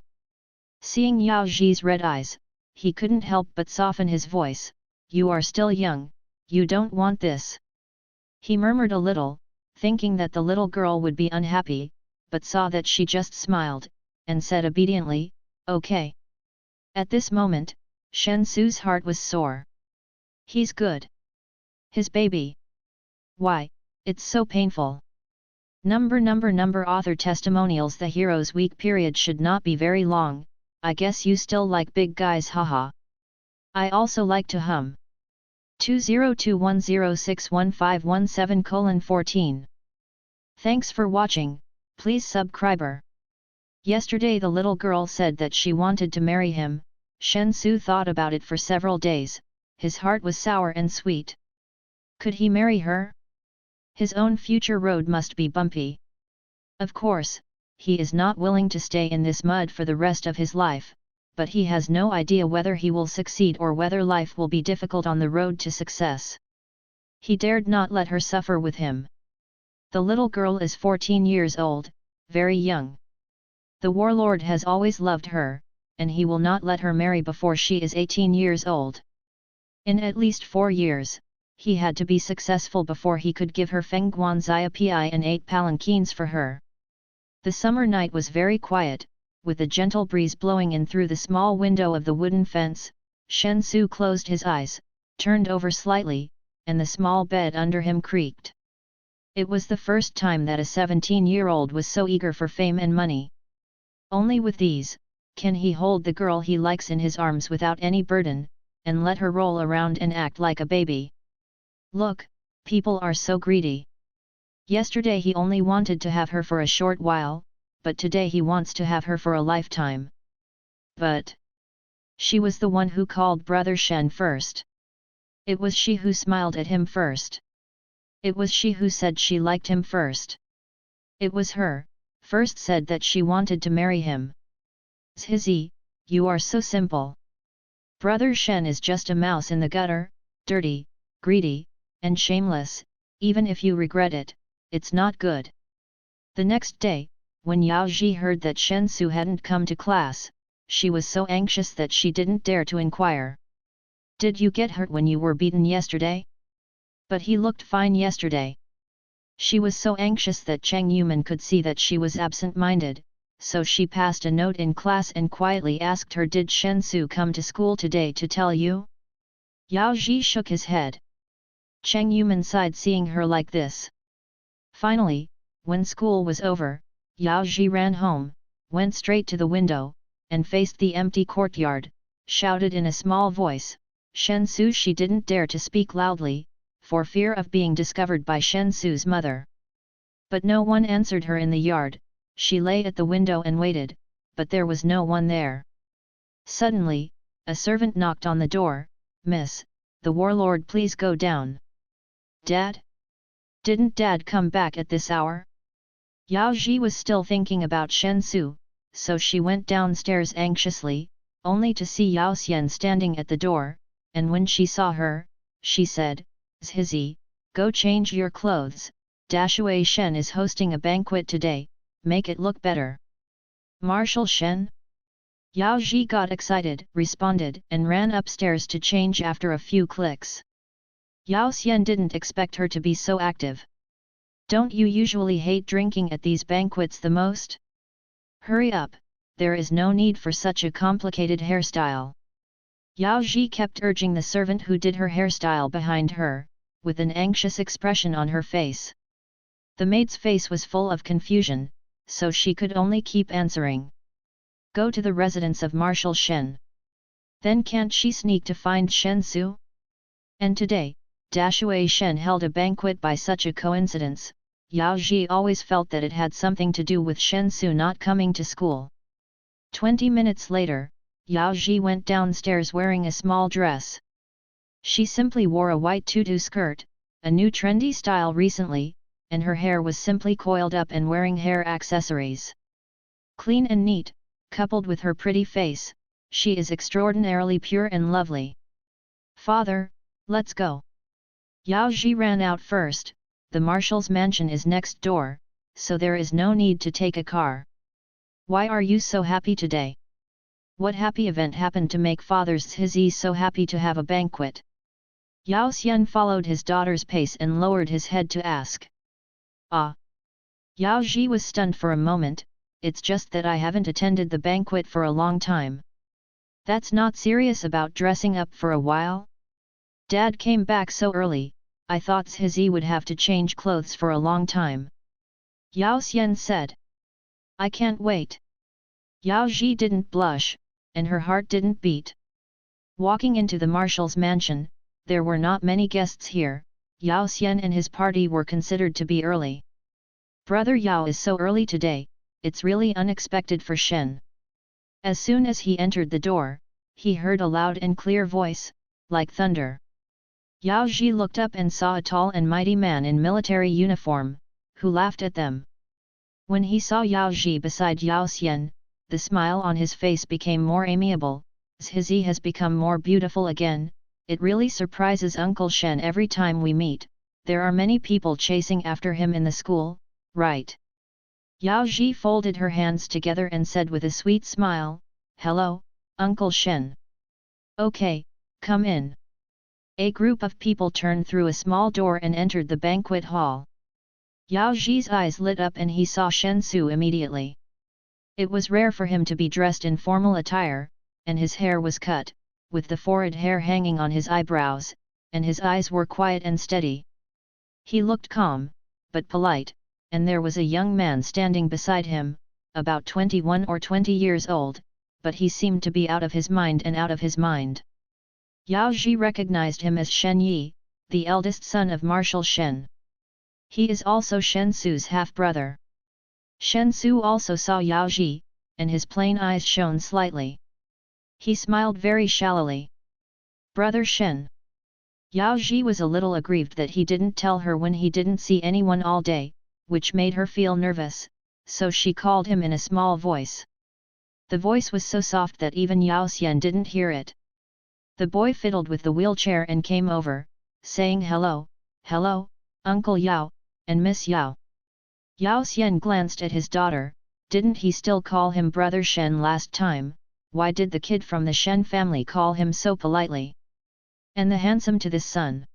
Seeing Yaoji's red eyes, he couldn't help but soften his voice, "You are still young, you don't want this." He murmured a little, thinking that the little girl would be unhappy, but saw that she just smiled, and said obediently, "Okay." At this moment, Shen Su's heart was sore. He's good. His baby. Why, it's so painful. Number author testimonials. The hero's weak period should not be very long. I guess you still like big guys, haha. I also like to hum. 2021061517:14. Thanks for watching, please subscribe. Yesterday the little girl said that she wanted to marry him. Shen Su thought about it for several days, his heart was sour and sweet. Could he marry her? His own future road must be bumpy. Of course, he is not willing to stay in this mud for the rest of his life, but he has no idea whether he will succeed or whether life will be difficult on the road to success. He dared not let her suffer with him. The little girl is 14 years old, very young. The warlord has always loved her, and he will not let her marry before she is 18 years old. In at least 4 years, he had to be successful before he could give her Fengguan Xia Pi and 8 palanquins for her. The summer night was very quiet, with a gentle breeze blowing in through the small window of the wooden fence. Shen Su closed his eyes, turned over slightly, and the small bed under him creaked. It was the first time that a 17-year-old was so eager for fame and money. Only with these, can he hold the girl he likes in his arms without any burden, and let her roll around and act like a baby. Look, people are so greedy. Yesterday he only wanted to have her for a short while, but today he wants to have her for a lifetime. But she was the one who called Brother Shen first. It was she who smiled at him first. It was she who said she liked him first. It was her, first said that she wanted to marry him. Zhizi, you are so simple. Brother Shen is just a mouse in the gutter, dirty, greedy, and shameless. Even if you regret it, it's not good. The next day, when Yaoji heard that Shen Su hadn't come to class, she was so anxious that she didn't dare to inquire. Did you get hurt when you were beaten yesterday? But he looked fine yesterday. She was so anxious that Cheng Yuman could see that she was absent-minded, so she passed a note in class and quietly asked her, "Did Shen Su come to school today to tell you?" Yaoji shook his head. Cheng Yuman sighed seeing her like this. Finally, when school was over, Yaoji ran home, went straight to the window, and faced the empty courtyard, shouted in a small voice, "Shen Su!" She didn't dare to speak loudly, for fear of being discovered by Shen Su's mother. But no one answered her in the yard. She lay at the window and waited, but there was no one there. Suddenly, a servant knocked on the door. "Miss, the warlord, please go down." "Dad? Didn't Dad come back at this hour?" Yunzhi was still thinking about Shen Su, so she went downstairs anxiously, only to see Yao Xian standing at the door, and when she saw her, she said, "Zhizi, go change your clothes, Dashui Shen is hosting a banquet today, make it look better." "Marshal Shen?" Yunzhi got excited, responded, and ran upstairs to change after a few clicks. Yao Xian didn't expect her to be so active. "Don't you usually hate drinking at these banquets the most? Hurry up, there is no need for such a complicated hairstyle." Yunzhi kept urging the servant who did her hairstyle behind her, with an anxious expression on her face. The maid's face was full of confusion, so she could only keep answering. "Go to the residence of Marshal Shen. Then can't she sneak to find Shen Su?" And today, Dashui Shen held a banquet by such a coincidence. Yunzhi always felt that it had something to do with Shen Su not coming to school. 20 minutes later, Yunzhi went downstairs wearing a small dress. She simply wore a white tutu skirt, a new trendy style recently, and her hair was simply coiled up and wearing hair accessories. Clean and neat, coupled with her pretty face, she is extraordinarily pure and lovely. "Father, let's go." Yunzhi ran out first. The Marshal's mansion is next door, so there is no need to take a car. "Why are you so happy today? What happy event happened to make Father Zhizi so happy to have a banquet?" Yao Xian followed his daughter's pace and lowered his head to ask. "Ah!" Yunzhi was stunned for a moment. "It's just that I haven't attended the banquet for a long time." "That's not serious about dressing up for a while? Dad came back so early, I thought Zhizi would have to change clothes for a long time." Yao Xian said. "I can't wait." Yunzhi didn't blush, and her heart didn't beat. Walking into the Marshal's mansion, there were not many guests here. Yao Xian and his party were considered to be early. "Brother Yao is so early today, it's really unexpected for Shen." As soon as he entered the door, he heard a loud and clear voice, like thunder. Yunzhi looked up and saw a tall and mighty man in military uniform, who laughed at them. When he saw Yunzhi beside Yao Xian, the smile on his face became more amiable. "Zhizi has become more beautiful again, it really surprises Uncle Shen every time we meet. There are many people chasing after him in the school, right?" Yunzhi folded her hands together and said with a sweet smile, "Hello, Uncle Shen. Okay, come in." A group of people turned through a small door and entered the banquet hall. Yunzhi's eyes lit up and he saw Shen Su immediately. It was rare for him to be dressed in formal attire, and his hair was cut, with the forehead hair hanging on his eyebrows, and his eyes were quiet and steady. He looked calm, but polite, and there was a young man standing beside him, about 21 or 20 years old, but he seemed to be out of his mind and out of his mind. Yunzhi recognized him as Shen Yi, the eldest son of Marshal Shen. He is also Shen Su's half-brother. Shen Su also saw Yunzhi, and his plain eyes shone slightly. He smiled very shallowly. "Brother Shen." Yunzhi was a little aggrieved that he didn't tell her when he didn't see anyone all day, which made her feel nervous, so she called him in a small voice. The voice was so soft that even Yao Xian didn't hear it. The boy fiddled with the wheelchair and came over, saying hello, "Hello, Uncle Yao, and Miss Yao." Yao Xian glanced at his daughter. Didn't he still call him Brother Shen last time? Why did the kid from the Shen family call him so politely? And the handsome to this son.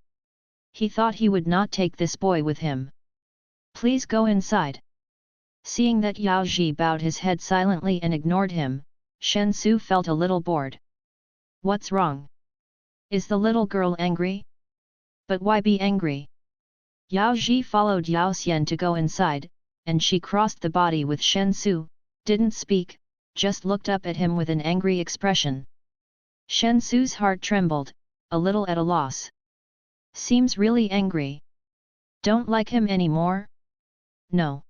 He thought he would not take this boy with him. "Please go inside." Seeing that Yunzhi bowed his head silently and ignored him, Shen Su felt a little bored. What's wrong? Is the little girl angry? But why be angry? Yunzhi followed Yao Xian to go inside, and she crossed the body with Shen Su, didn't speak, just looked up at him with an angry expression. Shen Su's heart trembled, a little at a loss. Seems really angry. Don't like him anymore? No.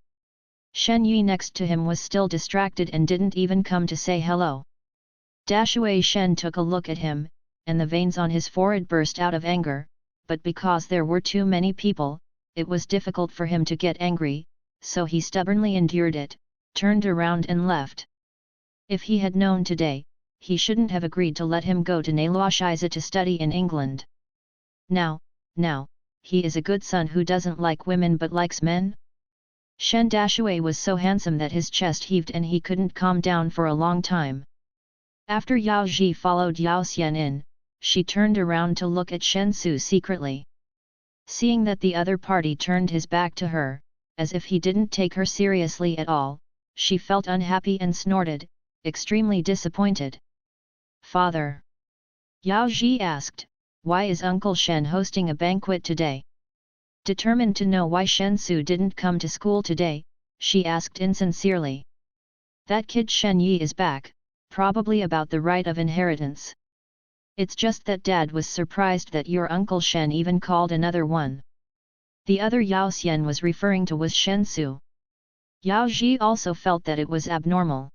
Shen Yi next to him was still distracted and didn't even come to say hello. Dashui Shen took a look at him, and the veins on his forehead burst out of anger, but because there were too many people, it was difficult for him to get angry, so he stubbornly endured it, turned around and left. If he had known today, he shouldn't have agreed to let him go to Nailuoshiza to study in England. Now, he is a good son who doesn't like women but likes men? Shen Dashui was so handsome that his chest heaved and he couldn't calm down for a long time. After Yaoji followed Yao Xian in, she turned around to look at Shen Su secretly. Seeing that the other party turned his back to her, as if he didn't take her seriously at all, she felt unhappy and snorted, extremely disappointed. Father? Yao Ji asked, why is Uncle Shen hosting a banquet today? Determined to know why Shen Su didn't come to school today, she asked insincerely. That kid Shen Yi is back, probably about the right of inheritance. It's just that Dad was surprised that your Uncle Shen even called another one. The other Yao Xian was referring to was Shen Su. Yao Ji also felt that it was abnormal.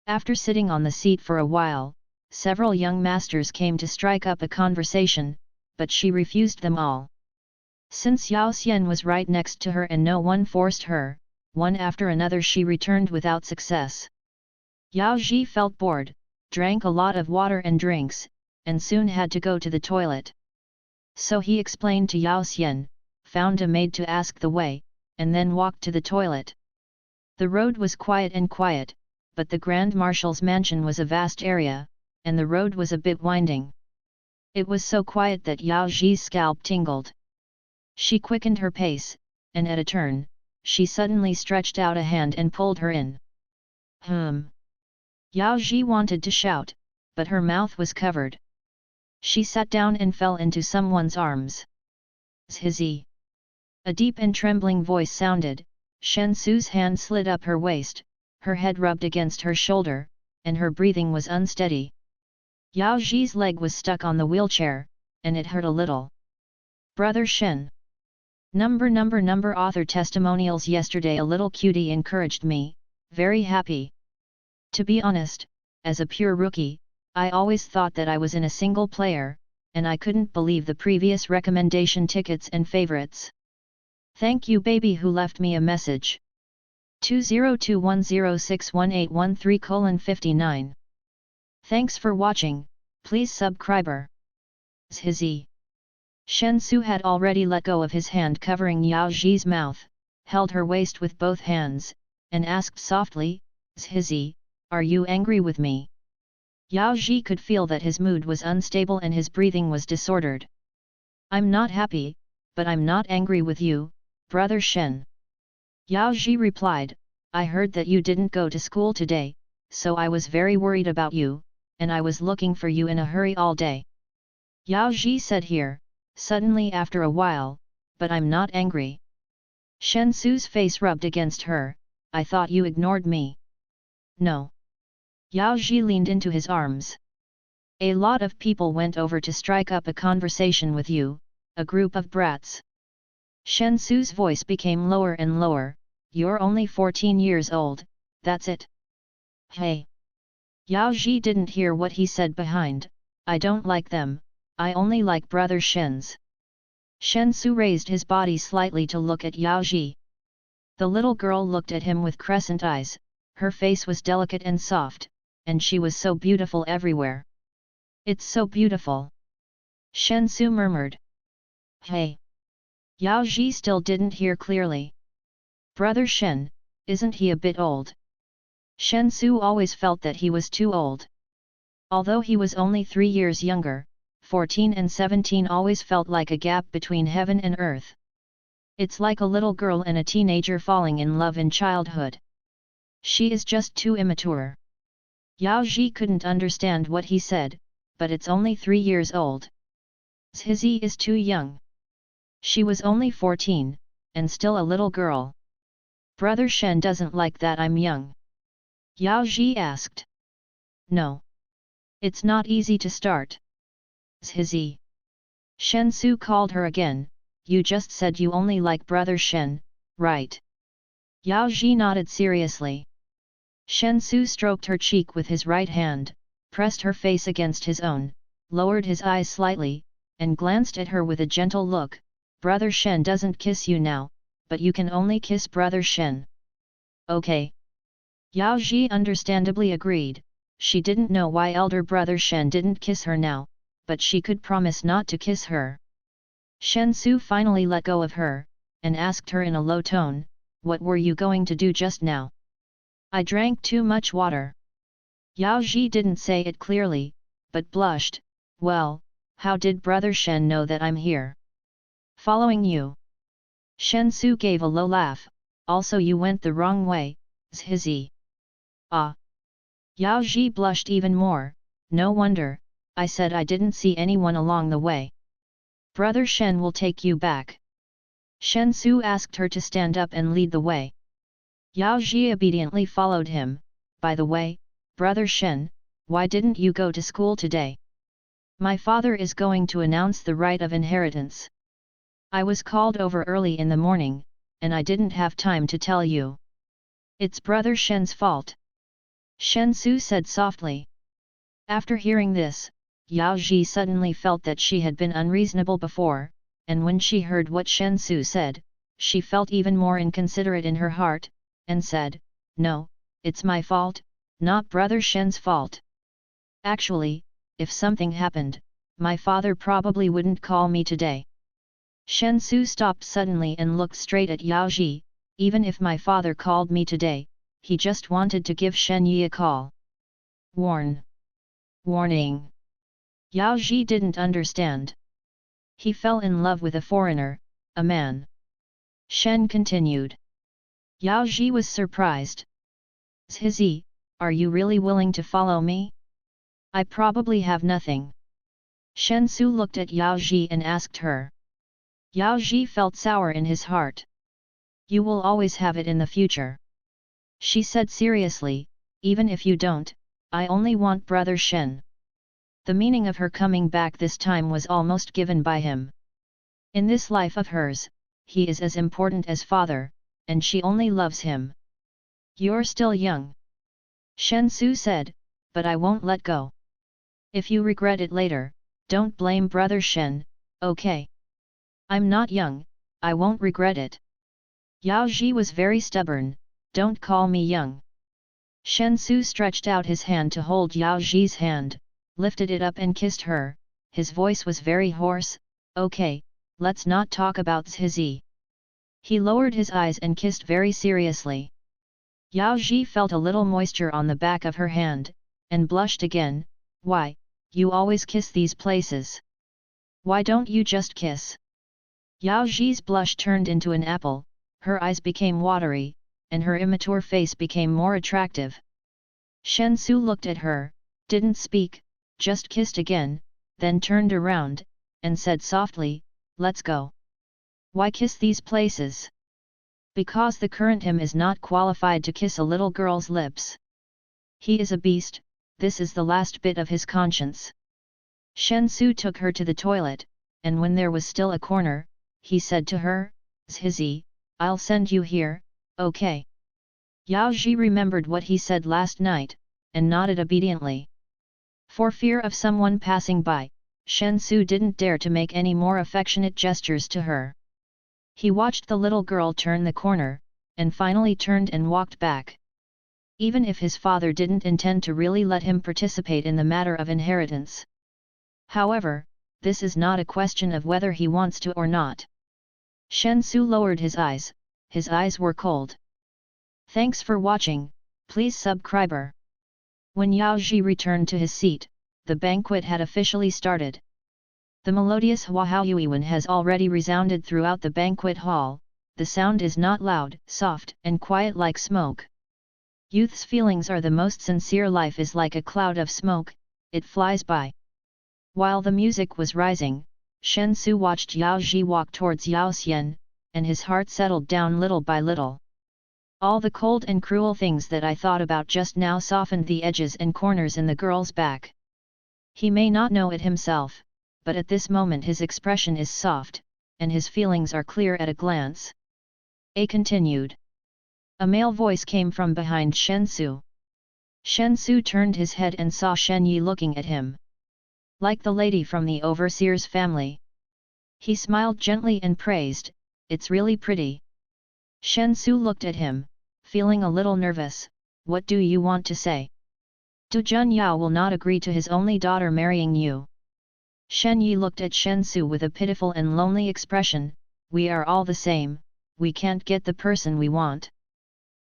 After sitting on the seat for a while, several young masters came to strike up a conversation, but she refused them all. Since Yao Xian was right next to her and no one forced her, one after another she returned without success. Yao Ji felt bored, drank a lot of water and drinks, and soon had to go to the toilet. So he explained to Yao Xian, found a maid to ask the way, and then walked to the toilet. The road was quiet, but the Grand Marshal's mansion was a vast area, and the road was a bit winding. It was so quiet that Yao Ji's scalp tingled. She quickened her pace, and at a turn, she suddenly stretched out a hand and pulled her in. Yao Ji wanted to shout, but her mouth was covered. She sat down and fell into someone's arms. Zhizi. A deep and trembling voice sounded, Shen Su's hand slid up her waist, her head rubbed against her shoulder, and her breathing was unsteady. Yao Ji's leg was stuck on the wheelchair, and it hurt a little. Brother Shen. Number author testimonials. Yesterday a little cutie encouraged me, very happy. To be honest, as a pure rookie, I always thought that I was in a single player, and I couldn't believe the previous recommendation tickets and favorites. Thank you baby who left me a message. 2021061813:59. Thanks for watching, please subscribe. Zhizi. Shen Su had already let go of his hand covering Yao Ji's mouth, held her waist with both hands, and asked softly, Zhizi, are you angry with me? Yao Ji could feel that his mood was unstable and his breathing was disordered. I'm not happy, but I'm not angry with you, brother Shen. Yao Ji replied, I heard that you didn't go to school today, so I was very worried about you, and I was looking for you in a hurry all day. Yao Ji said here, suddenly after a while, but I'm not angry. Shen Su's face rubbed against her, I thought you ignored me. No. Yao Ji leaned into his arms. A lot of people went over to strike up a conversation with you, a group of brats. Shen Su's voice became lower and lower, you're only 14 years old, that's it. Hey. Yao Ji didn't hear what he said behind, I don't like them, I only like brother Shen's. Shen Su raised his body slightly to look at Yao Ji. The little girl looked at him with crescent eyes, her face was delicate and soft, and she was so beautiful everywhere. It's so beautiful. Shen Su murmured. Hey. Yao Ji still didn't hear clearly. Brother Shen, isn't he a bit old? Shen Su always felt that he was too old. Although he was only 3 years younger, 14 and 17 always felt like a gap between heaven and earth. It's like a little girl and a teenager falling in love in childhood. She is just too immature. Yao Ji couldn't understand what he said, but it's only 3 years old. Zhizi is too young. She was only 14, and still a little girl. Brother Shen doesn't like that I'm young. Yaoji asked. No. It's not easy to start. Zhizi. Shen Su called her again. You just said you only like brother Shen, right? Yaoji nodded seriously. Shen Su stroked her cheek with his right hand, pressed her face against his own, lowered his eyes slightly, and glanced at her with a gentle look. Brother Shen doesn't kiss you now, but you can only kiss brother Shen. Okay. Yaoji understandably agreed. She didn't know why elder brother Shen didn't kiss her now, but she could promise not to kiss her. Shen Su finally let go of her, and asked her in a low tone, "What were you going to do just now?" "I drank too much water." Yaoji didn't say it clearly, but blushed. "Well, how did brother Shen know that I'm here?" "Following you." Shen Su gave a low laugh. "Also you went the wrong way, Zhizi." "Ah." Yaoji blushed even more. "No wonder, I said I didn't see anyone along the way. Brother Shen will take you back." Shen Su asked her to stand up and lead the way. Yaoji obediently followed him. "By the way, brother Shen, why didn't you go to school today?" "My father is going to announce the right of inheritance. I was called over early in the morning, and I didn't have time to tell you. It's brother Shen's fault." Shen Su said softly. After hearing this, Yaoji suddenly felt that she had been unreasonable before, and when she heard what Shen Su said, she felt even more inconsiderate in her heart, and said, "No, it's my fault, not brother Shen's fault. Actually, if something happened, my father probably wouldn't call me today." Shen Su stopped suddenly and looked straight at Yaoji. "Even if my father called me today, he just wanted to give Shen Yi a call." Warning. Yaoji didn't understand. He fell in love with a foreigner, a man. Shen continued. Yaoji was surprised. "Zhizi, are you really willing to follow me? I probably have nothing." Shen Su looked at Yaoji and asked her. Yaoji felt sour in his heart. "You will always have it in the future," she said seriously. "Even if you don't, I only want brother Shen." The meaning of her coming back this time was almost given by him. In this life of hers, he is as important as father, and she only loves him. "You're still young," Shen Su said, "but I won't let go. If you regret it later, don't blame brother Shen, okay? I'm not young, I won't regret it." Yaoji was very stubborn. "Don't call me young." Shen Su stretched out his hand to hold Yaoji's hand, lifted it up and kissed her. His voice was very hoarse. "Okay, let's not talk about Zhizi." He lowered his eyes and kissed very seriously. Yaoji felt a little moisture on the back of her hand, and blushed again. "Why, you always kiss these places. Why don't you just kiss?" Yaoji's blush turned into an apple, her eyes became watery, and her immature face became more attractive. Shen Su looked at her, didn't speak, just kissed again, then turned around, and said softly, "Let's go." "Why kiss these places?" "Because the current him is not qualified to kiss a little girl's lips. He is a beast, this is the last bit of his conscience." Shen Su took her to the toilet, and when there was still a corner, he said to her, "Zhizi, I'll send you here, okay?" Yaoji remembered what he said last night, and nodded obediently. For fear of someone passing by, Shen Su didn't dare to make any more affectionate gestures to her. He watched the little girl turn the corner, and finally turned and walked back. Even if his father didn't intend to really let him participate in the matter of inheritance. However, this is not a question of whether he wants to or not. Shen Su lowered his eyes were cold. Thanks for watching, please subscribe. When Yaoji returned to his seat, the banquet had officially started. The melodious Huahaoyuan has already resounded throughout the banquet hall. The sound is not loud, soft, and quiet like smoke. Youth's feelings are the most sincere. Life is like a cloud of smoke, it flies by. While the music was rising, Shen Su watched Yaoji walk towards Yao Xian, and his heart settled down little by little. All the cold and cruel things that I thought about just now softened the edges and corners in the girl's back. He may not know it himself, but at this moment his expression is soft, and his feelings are clear at a glance. A continued. A male voice came from behind Shen Su. Shen Su turned his head and saw Shen Yi looking at him. Like the lady from the overseer's family. He smiled gently and praised, "It's really pretty." Shen Su looked at him, feeling a little nervous. "What do you want to say?" "Du Junyao will not agree to his only daughter marrying you." Shen Yi looked at Shen Su with a pitiful and lonely expression. "We are all the same, we can't get the person we want."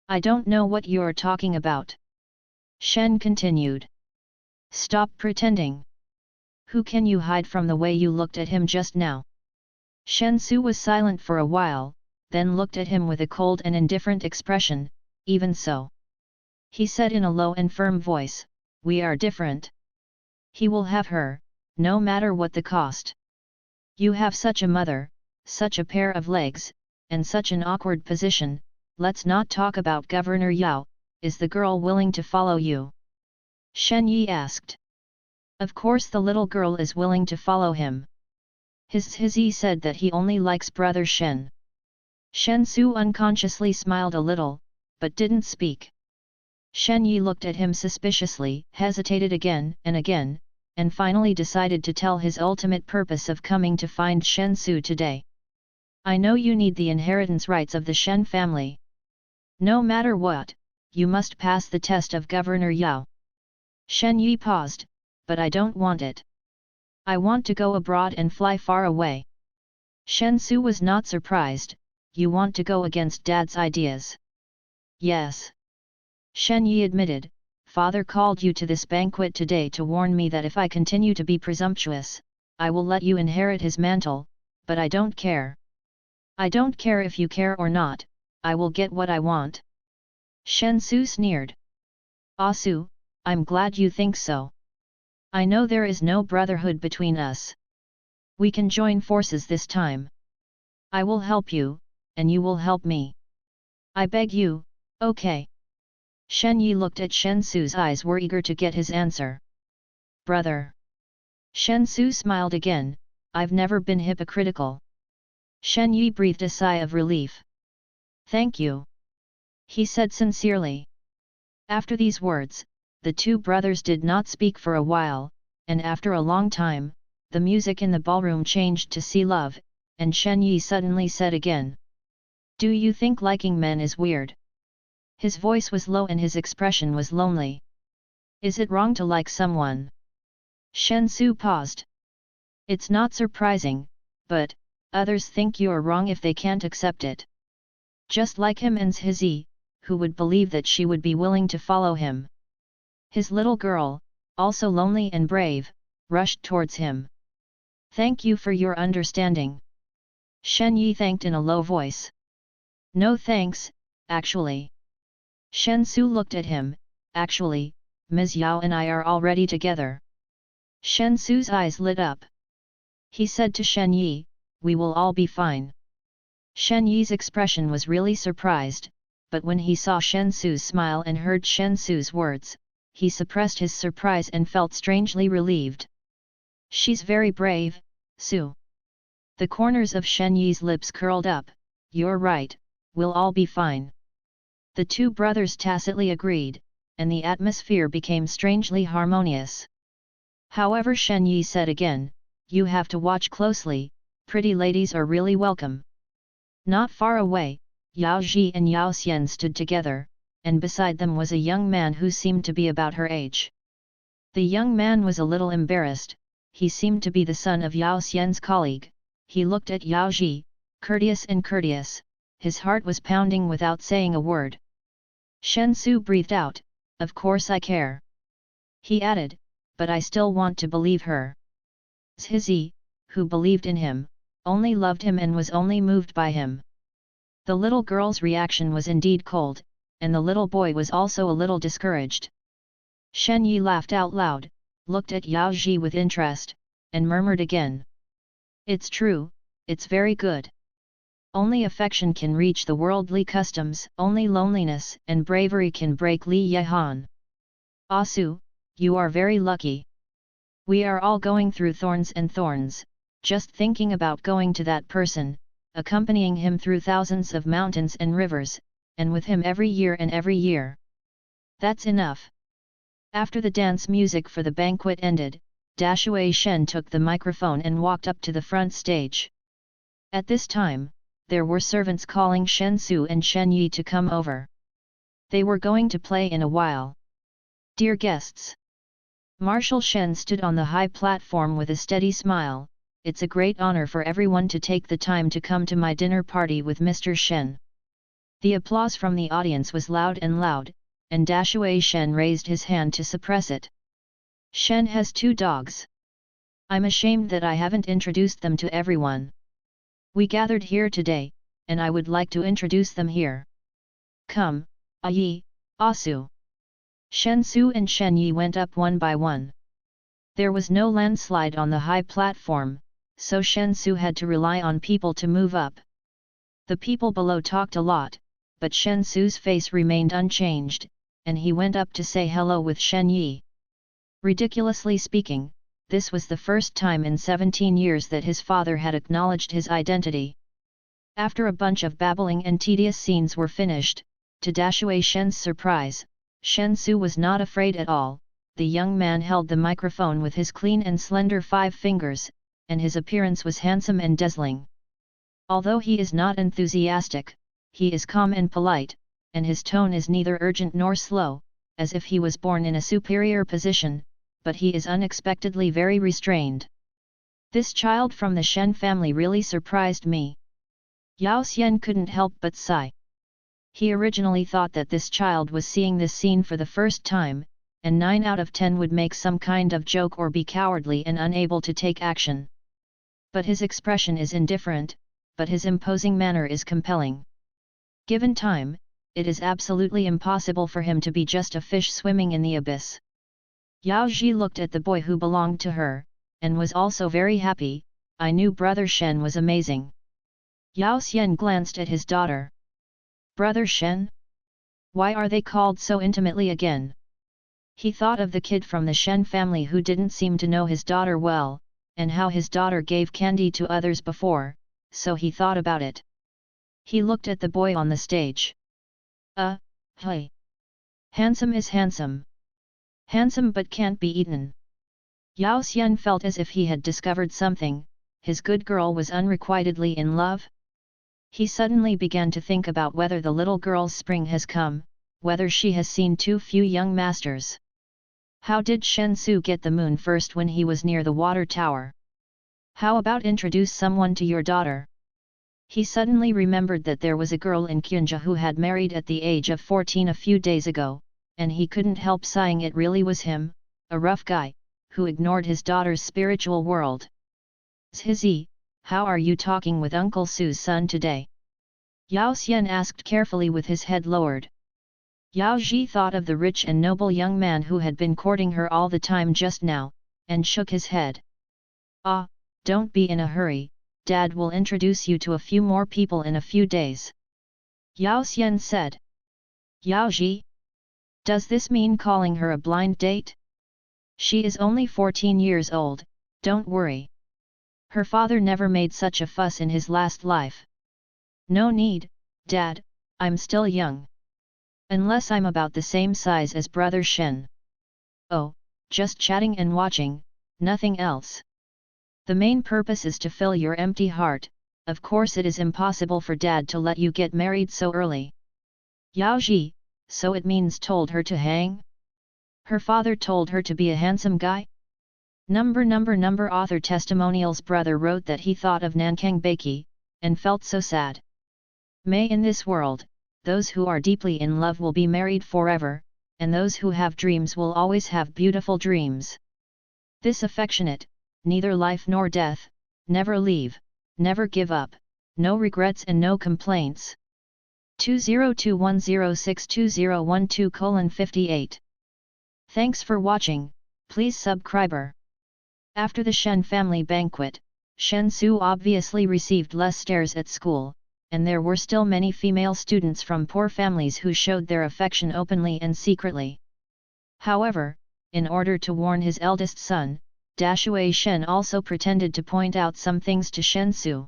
"I don't know what you're talking about." Shen continued. "Stop pretending. Who can you hide from the way you looked at him just now?" Shen Su was silent for a while, then looked at him with a cold and indifferent expression. "Even so," he said in a low and firm voice, "we are different. He will have her, no matter what the cost. You have such a mother, such a pair of legs, and such an awkward position. Let's not talk about Governor Yao. Is the girl willing to follow you?" Shen Yi asked. "Of course the little girl is willing to follow him." His said that he only likes brother Shen. Shen Su unconsciously smiled a little, but didn't speak. Shen Yi looked at him suspiciously, hesitated again, and finally decided to tell his ultimate purpose of coming to find Shen Su today. "I know you need the inheritance rights of the Shen family. No matter what, you must pass the test of Governor Yao." Shen Yi paused, "But I don't want it. I want to go abroad and fly far away." Shen Su was not surprised. "You want to go against Dad's ideas?" "Yes." Shen Yi admitted, "Father called you to this banquet today to warn me that if I continue to be presumptuous, I will let you inherit his mantle, but I don't care. I don't care if you care or not, I will get what I want." Shen Su sneered. "Ah Su, I'm glad you think so. I know there is no brotherhood between us. We can join forces this time. I will help you, and you will help me. I beg you, okay?" Shen Yi looked at Shen Su's eyes were eager to get his answer. "Brother." Shen Su smiled again, "I've never been hypocritical." Shen Yi breathed a sigh of relief. "Thank you," he said sincerely. After these words, the two brothers did not speak for a while, and after a long time, the music in the ballroom changed to "See Love," and Shen Yi suddenly said again, "Do you think liking men is weird?" His voice was low and his expression was lonely. "Is it wrong to like someone?" Shen Su paused. "It's not surprising, but others think you're wrong if they can't accept it. Just like him and Yunzhi, who would believe that she would be willing to follow him." His little girl, also lonely and brave, rushed towards him. "Thank you for your understanding." Shen Yi thanked in a low voice. "No thanks, actually." Shen Su looked at him. "Actually, Ms. Yao and I are already together." Shen Su's eyes lit up. He said to Shen Yi, "We will all be fine." Shen Yi's expression was really surprised, but when he saw Shen Su's smile and heard Shen Su's words, he suppressed his surprise and felt strangely relieved. "She's very brave, Su." The corners of Shen Yi's lips curled up. "You're right, we'll all be fine." The two brothers tacitly agreed, and the atmosphere became strangely harmonious. However, Shen Yi said again, "You have to watch closely, pretty ladies are really welcome." Not far away, Yaoji and Yao Xian stood together, and beside them was a young man who seemed to be about her age. The young man was a little embarrassed. He seemed to be the son of Yao Xian's colleague. He looked at Yaoji, courteous, his heart was pounding without saying a word. Shen Su breathed out, "Of course I care." He added, "But I still want to believe her." Yunzhi, who believed in him, only loved him and was only moved by him. The little girl's reaction was indeed cold, and the little boy was also a little discouraged. Shen Yi laughed out loud, looked at Yaoji with interest, and murmured again, "It's true, it's very good." Only affection can reach the worldly customs, only loneliness and bravery can break Li Yihan. Ah Su, you are very lucky. We are all going through thorns and thorns, just thinking about going to that person, accompanying him through thousands of mountains and rivers, and with him every year and every year. That's enough. After the dance music for the banquet ended, Dashui Shen took the microphone and walked up to the front stage. At this time, there were servants calling Shen Su and Shen Yi to come over. They were going to play in a while. Dear guests! Marshal Shen stood on the high platform with a steady smile. It's a great honor for everyone to take the time to come to my dinner party with Mr. Shen. The applause from the audience was loud, and Dashui Shen raised his hand to suppress it. Shen has 2 dogs. I'm ashamed that I haven't introduced them to everyone. We gathered here today, and I would like to introduce them here. Come, Ah Yi, Ah Su. Shen Su and Shen Yi went up one by one. There was no landslide on the high platform, so Shen Su had to rely on people to move up. The people below talked a lot, but Shen Su's face remained unchanged, and he went up to say hello with Shen Yi. Ridiculously speaking, this was the first time in 17 years that his father had acknowledged his identity. After a bunch of babbling and tedious scenes were finished, to Dashui Shen's surprise, Shen Su was not afraid at all. The young man held the microphone with his clean and slender 5 fingers, and his appearance was handsome and dazzling. Although he is not enthusiastic, he is calm and polite, and his tone is neither urgent nor slow, as if he was born in a superior position, but he is unexpectedly very restrained. This child from the Shen family really surprised me. Yao Xian couldn't help but sigh. He originally thought that this child was seeing this scene for the first time, and 9 out of 10 would make some kind of joke or be cowardly and unable to take action. But his expression is indifferent, but his imposing manner is compelling. Given time, it is absolutely impossible for him to be just a fish swimming in the abyss. Yaoji looked at the boy who belonged to her, and was also very happy. I knew Brother Shen was amazing. Yao Xian glanced at his daughter. Brother Shen? Why are they called so intimately again? He thought of the kid from the Shen family who didn't seem to know his daughter well, and how his daughter gave candy to others before, so he thought about it. He looked at the boy on the stage. Hey. Handsome is handsome. Handsome but can't be eaten. Yao Xian felt as if he had discovered something. His good girl was unrequitedly in love. He suddenly began to think about whether the little girl's spring has come, whether she has seen too few young masters. How did Shen Su get the moon first when he was near the water tower? How about introduce someone to your daughter? He suddenly remembered that there was a girl in Yunzhi who had married at the age of 14 a few days ago, and he couldn't help sighing. It really was him, a rough guy, who ignored his daughter's spiritual world. Zhizi, how are you talking with Uncle Su's son today? Yao Xian asked carefully with his head lowered. Yao Ji thought of the rich and noble young man who had been courting her all the time just now, and shook his head. Ah, don't be in a hurry, Dad will introduce you to a few more people in a few days. Yao Xian said. Yao Ji? Does this mean calling her a blind date? She is only 14 years old, don't worry. Her father never made such a fuss in his last life. No need, Dad, I'm still young. Unless I'm about the same size as Brother Shen. Oh, just chatting and watching, nothing else. The main purpose is to fill your empty heart. Of course it is impossible for Dad to let you get married so early. Yao Ji, so it means told her to hang? Her father told her to be a handsome guy? Number author testimonials brother wrote that he thought of Nankang Baki, and felt so sad. May in this world, those who are deeply in love will be married forever, and those who have dreams will always have beautiful dreams. This affectionate, neither life nor death, never leave, never give up, no regrets and no complaints. 2021062012:58. Thanks for watching, please subscribe. After the Shen family banquet, Shen Su obviously received less stares at school, and there were still many female students from poor families who showed their affection openly and secretly. However, in order to warn his eldest son, Dashui Shen also pretended to point out some things to Shen Su.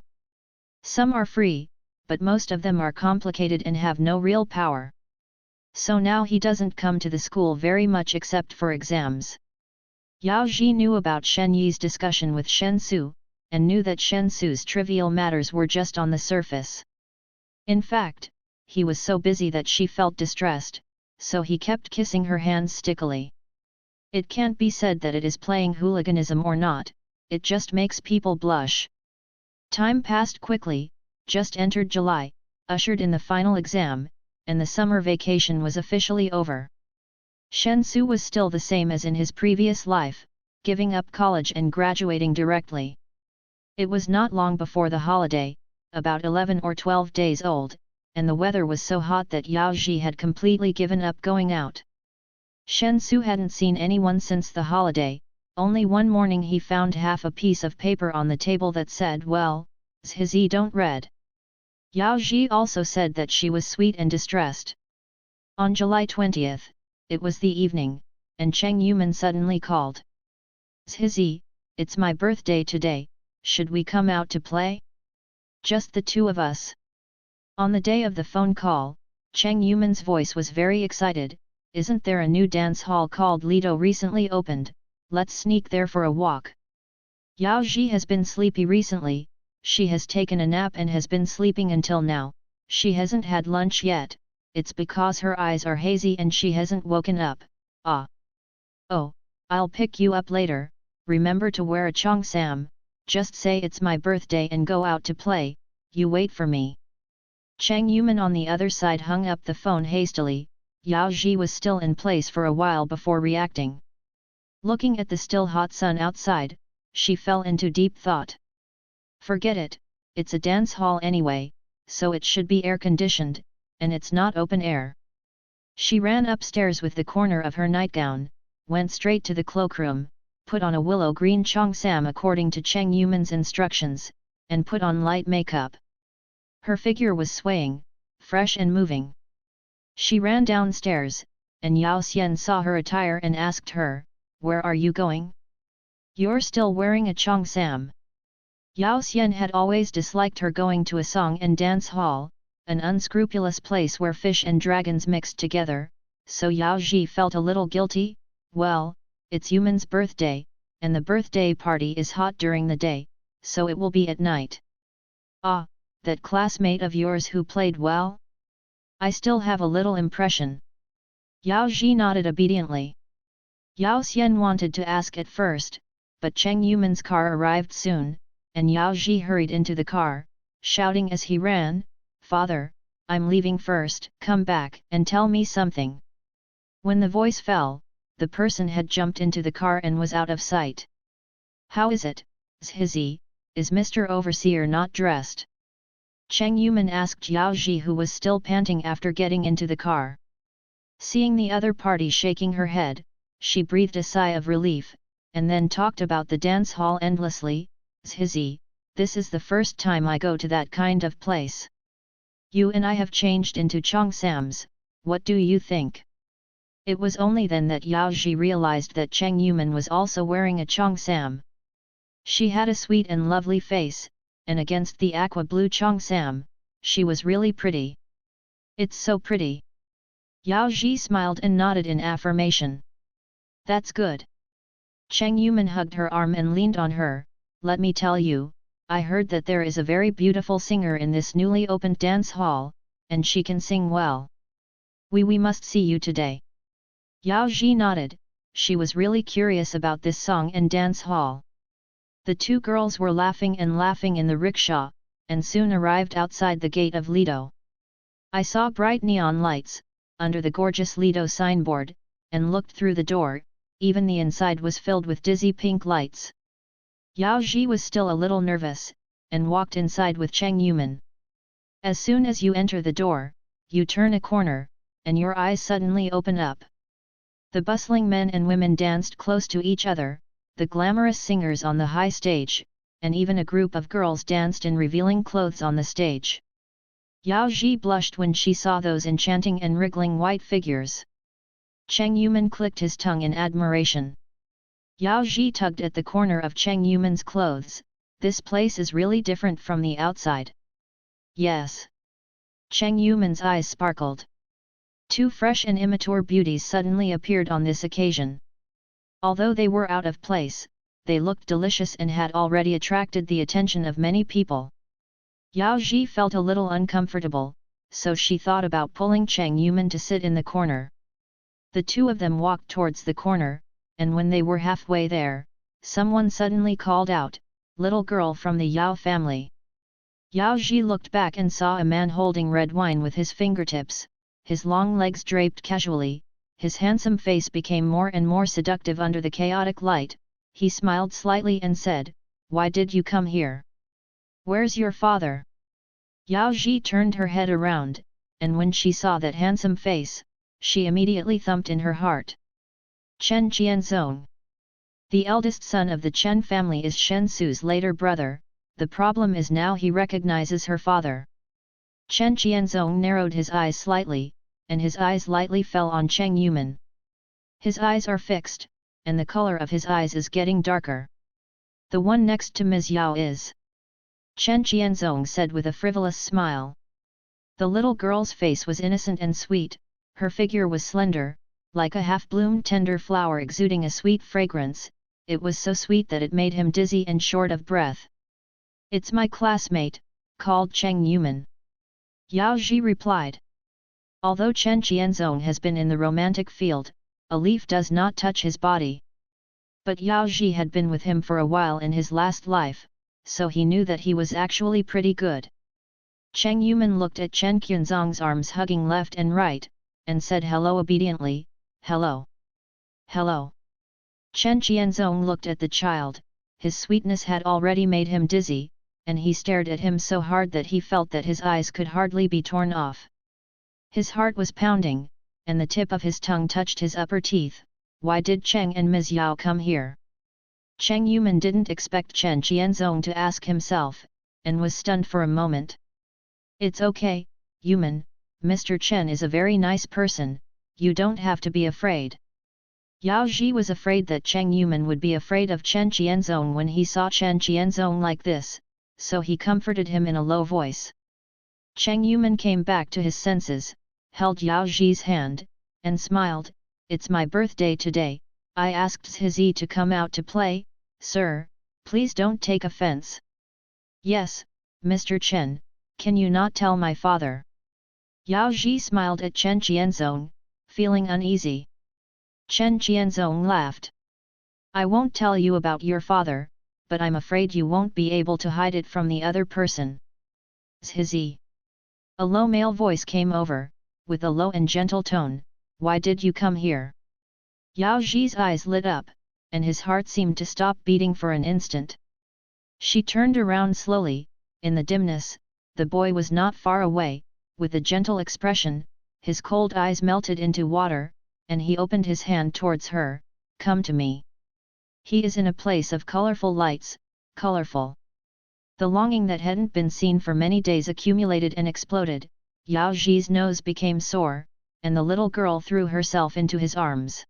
Some are free, but most of them are complicated and have no real power. So now he doesn't come to the school very much except for exams. Yaoji knew about Shen Yi's discussion with Shen Su, and knew that Shen Su's trivial matters were just on the surface. In fact, he was so busy that she felt distressed, so he kept kissing her hands stickily. It can't be said that it is playing hooliganism or not, it just makes people blush. Time passed quickly, just entered July, ushered in the final exam, and the summer vacation was officially over. Shen Su was still the same as in his previous life, giving up college and graduating directly. It was not long before the holiday, about 11 or 12 days old, and the weather was so hot that Yaoji had completely given up going out. Shen Su hadn't seen anyone since the holiday, only one morning he found half a piece of paper on the table that said, "Well, Zhizi don't read." Yaoji also said that she was sweet and distressed. On July 20th, it was the evening, and Cheng Yuman suddenly called. "Zhizi, it's my birthday today, should we come out to play? Just the two of us." On the day of the phone call, Cheng Yuman's voice was very excited. "Isn't there a new dance hall called Lido recently opened? Let's sneak there for a walk." Yaoji has been sleepy recently, she has taken a nap and has been sleeping until now, she hasn't had lunch yet, it's because her eyes are hazy and she hasn't woken up. "Ah. Oh, I'll pick you up later, remember to wear a cheongsam, just say it's my birthday and go out to play, you wait for me." Cheng Yuman on the other side hung up the phone hastily. Yaoji was still in place for a while before reacting. Looking at the still hot sun outside, she fell into deep thought. Forget it, it's a dance hall anyway, so it should be air-conditioned, and it's not open air. She ran upstairs with the corner of her nightgown, went straight to the cloakroom, put on a willow green cheongsam according to Cheng Yuman's instructions, and put on light makeup. Her figure was swaying, fresh and moving. She ran downstairs, and Yao Xian saw her attire and asked her, "Where are you going? You're still wearing a cheongsam." Yao Xian had always disliked her going to a song and dance hall, an unscrupulous place where fish and dragons mixed together, so Yao Ji felt a little guilty. "Well, it's Yuman's birthday, and the birthday party is hot during the day, so it will be at night." "Ah, that classmate of yours who played well? I still have a little impression." Yao Ji nodded obediently. Yao Xian wanted to ask at first, but Cheng Yuman's car arrived soon, and Yao Ji hurried into the car, shouting as he ran, "Father, I'm leaving first, come back and tell me something." When the voice fell, the person had jumped into the car and was out of sight. "How is it, Zhizi, is Mr. Overseer not dressed?" Cheng Yuman asked Yaoji, who was still panting after getting into the car. Seeing the other party shaking her head, she breathed a sigh of relief, and then talked about the dance hall endlessly. "Zhizi, this is the first time I go to that kind of place. You and I have changed into cheongsams, what do you think?" It was only then that Yaoji realized that Cheng Yuman was also wearing a cheongsam. She had a sweet and lovely face, and against the aqua blue cheongsam, she was really pretty. "It's so pretty." Yaoji smiled and nodded in affirmation. "That's good." Cheng Yuman hugged her arm and leaned on her. "Let me tell you, I heard that there is a very beautiful singer in this newly opened dance hall, and she can sing well. We must see you today." Yaoji nodded, she was really curious about this song and dance hall. The two girls were laughing in the rickshaw, and soon arrived outside the gate of Lido. I saw bright neon lights, under the gorgeous Lido signboard, and looked through the door, even the inside was filled with dizzy pink lights. Yaoji was still a little nervous, and walked inside with Cheng Yuman. As soon as you enter the door, you turn a corner, and your eyes suddenly open up. The bustling men and women danced close to each other, the glamorous singers on the high stage, and even a group of girls danced in revealing clothes on the stage. Yunzhi blushed when she saw those enchanting and wriggling white figures. Cheng Yuman clicked his tongue in admiration. Yunzhi tugged at the corner of Cheng Yuman's clothes. This place is really different from the outside. Yes. Cheng Yuman's eyes sparkled. Two fresh and immature beauties suddenly appeared on this occasion. Although they were out of place, they looked delicious and had already attracted the attention of many people. Yunzhi felt a little uncomfortable, so she thought about pulling Cheng Yuman to sit in the corner. The two of them walked towards the corner, and when they were halfway there, someone suddenly called out, "Little girl from the Yao family." Yunzhi looked back and saw a man holding red wine with his fingertips, his long legs draped casually. His handsome face became more and more seductive under the chaotic light. He smiled slightly and said, "Why did you come here? Where's your father?" Yunzhi turned her head around, and when she saw that handsome face, she immediately thumped in her heart. Chen Qianzong. The eldest son of the Chen family is Shen Su's later brother. The problem is now he recognizes her father. Chen Qianzong narrowed his eyes slightly, and his eyes lightly fell on Cheng Yuman. His eyes are fixed, and the color of his eyes is getting darker. The one next to Ms. Yao is. Chen Qianzong said with a frivolous smile. The little girl's face was innocent and sweet, her figure was slender, like a half-bloomed tender flower exuding a sweet fragrance. It was so sweet that it made him dizzy and short of breath. "It's my classmate," called Cheng Yuman. Yunzhi replied. Although Chen Qianzong has been in the romantic field, a leaf does not touch his body. But Yunzhi had been with him for a while in his last life, so he knew that he was actually pretty good. Cheng Yuman looked at Chen Qianzong's arms hugging left and right, and said hello obediently. "Hello. Hello." Chen Qianzong looked at the child. His sweetness had already made him dizzy, and he stared at him so hard that he felt that his eyes could hardly be torn off. His heart was pounding, and the tip of his tongue touched his upper teeth. Why did Cheng and Ms. Yao come here? Cheng Yuman didn't expect Chen Qianzong to ask himself, and was stunned for a moment. "It's okay, Yuman, Mr. Chen is a very nice person, you don't have to be afraid." Yunzhi was afraid that Cheng Yuman would be afraid of Chen Qianzong when he saw Chen Qianzong like this, so he comforted him in a low voice. Cheng Yuman came back to his senses, held Yunzhi's hand, and smiled. "It's my birthday today, I asked Yunzhi to come out to play, sir, please don't take offense." "Yes, Mr. Chen, can you not tell my father?" Yunzhi smiled at Chen Qianzong, feeling uneasy. Chen Qianzong laughed. "I won't tell you about your father, but I'm afraid you won't be able to hide it from the other person." "Yunzhi." A low male voice came over, with a low and gentle tone. "Why did you come here?" Yunzhi's eyes lit up, and his heart seemed to stop beating for an instant. She turned around slowly. In the dimness, the boy was not far away. With a gentle expression, his cold eyes melted into water, and he opened his hand towards her. "Come to me." He is in a place of colorful lights, colorful. The longing that hadn't been seen for many days accumulated and exploded. Yunzhi's nose became sore, and the little girl threw herself into his arms.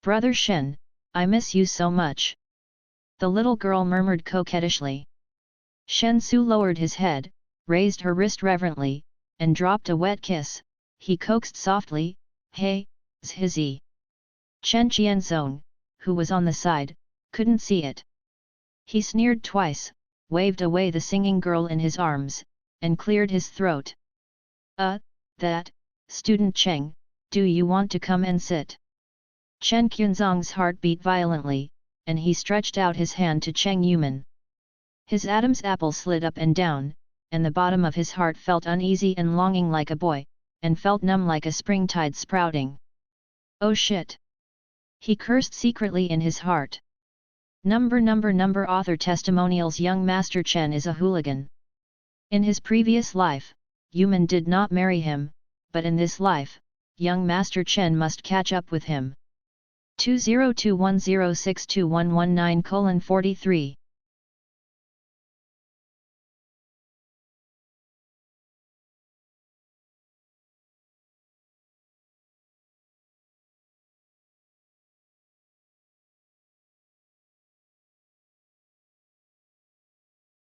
"Brother Shen, I miss you so much," the little girl murmured coquettishly. Shen Su lowered his head, raised her wrist reverently, and dropped a wet kiss. He coaxed softly, "Hey, Yunzhi." Chen Qianzong, who was on the side, couldn't see it. He sneered twice, waved away the singing girl in his arms, and cleared his throat. That, student Cheng, do you want to come and sit?" Chen Qianzong's heart beat violently, and he stretched out his hand to Cheng Yuman. His Adam's apple slid up and down, and the bottom of his heart felt uneasy and longing like a boy, and felt numb like a springtide sprouting. "Oh shit!" he cursed secretly in his heart. Number author testimonials. Young Master Chen is a hooligan. In his previous life, Yuman did not marry him, but in this life, young Master Chen must catch up with him. 2021062119:43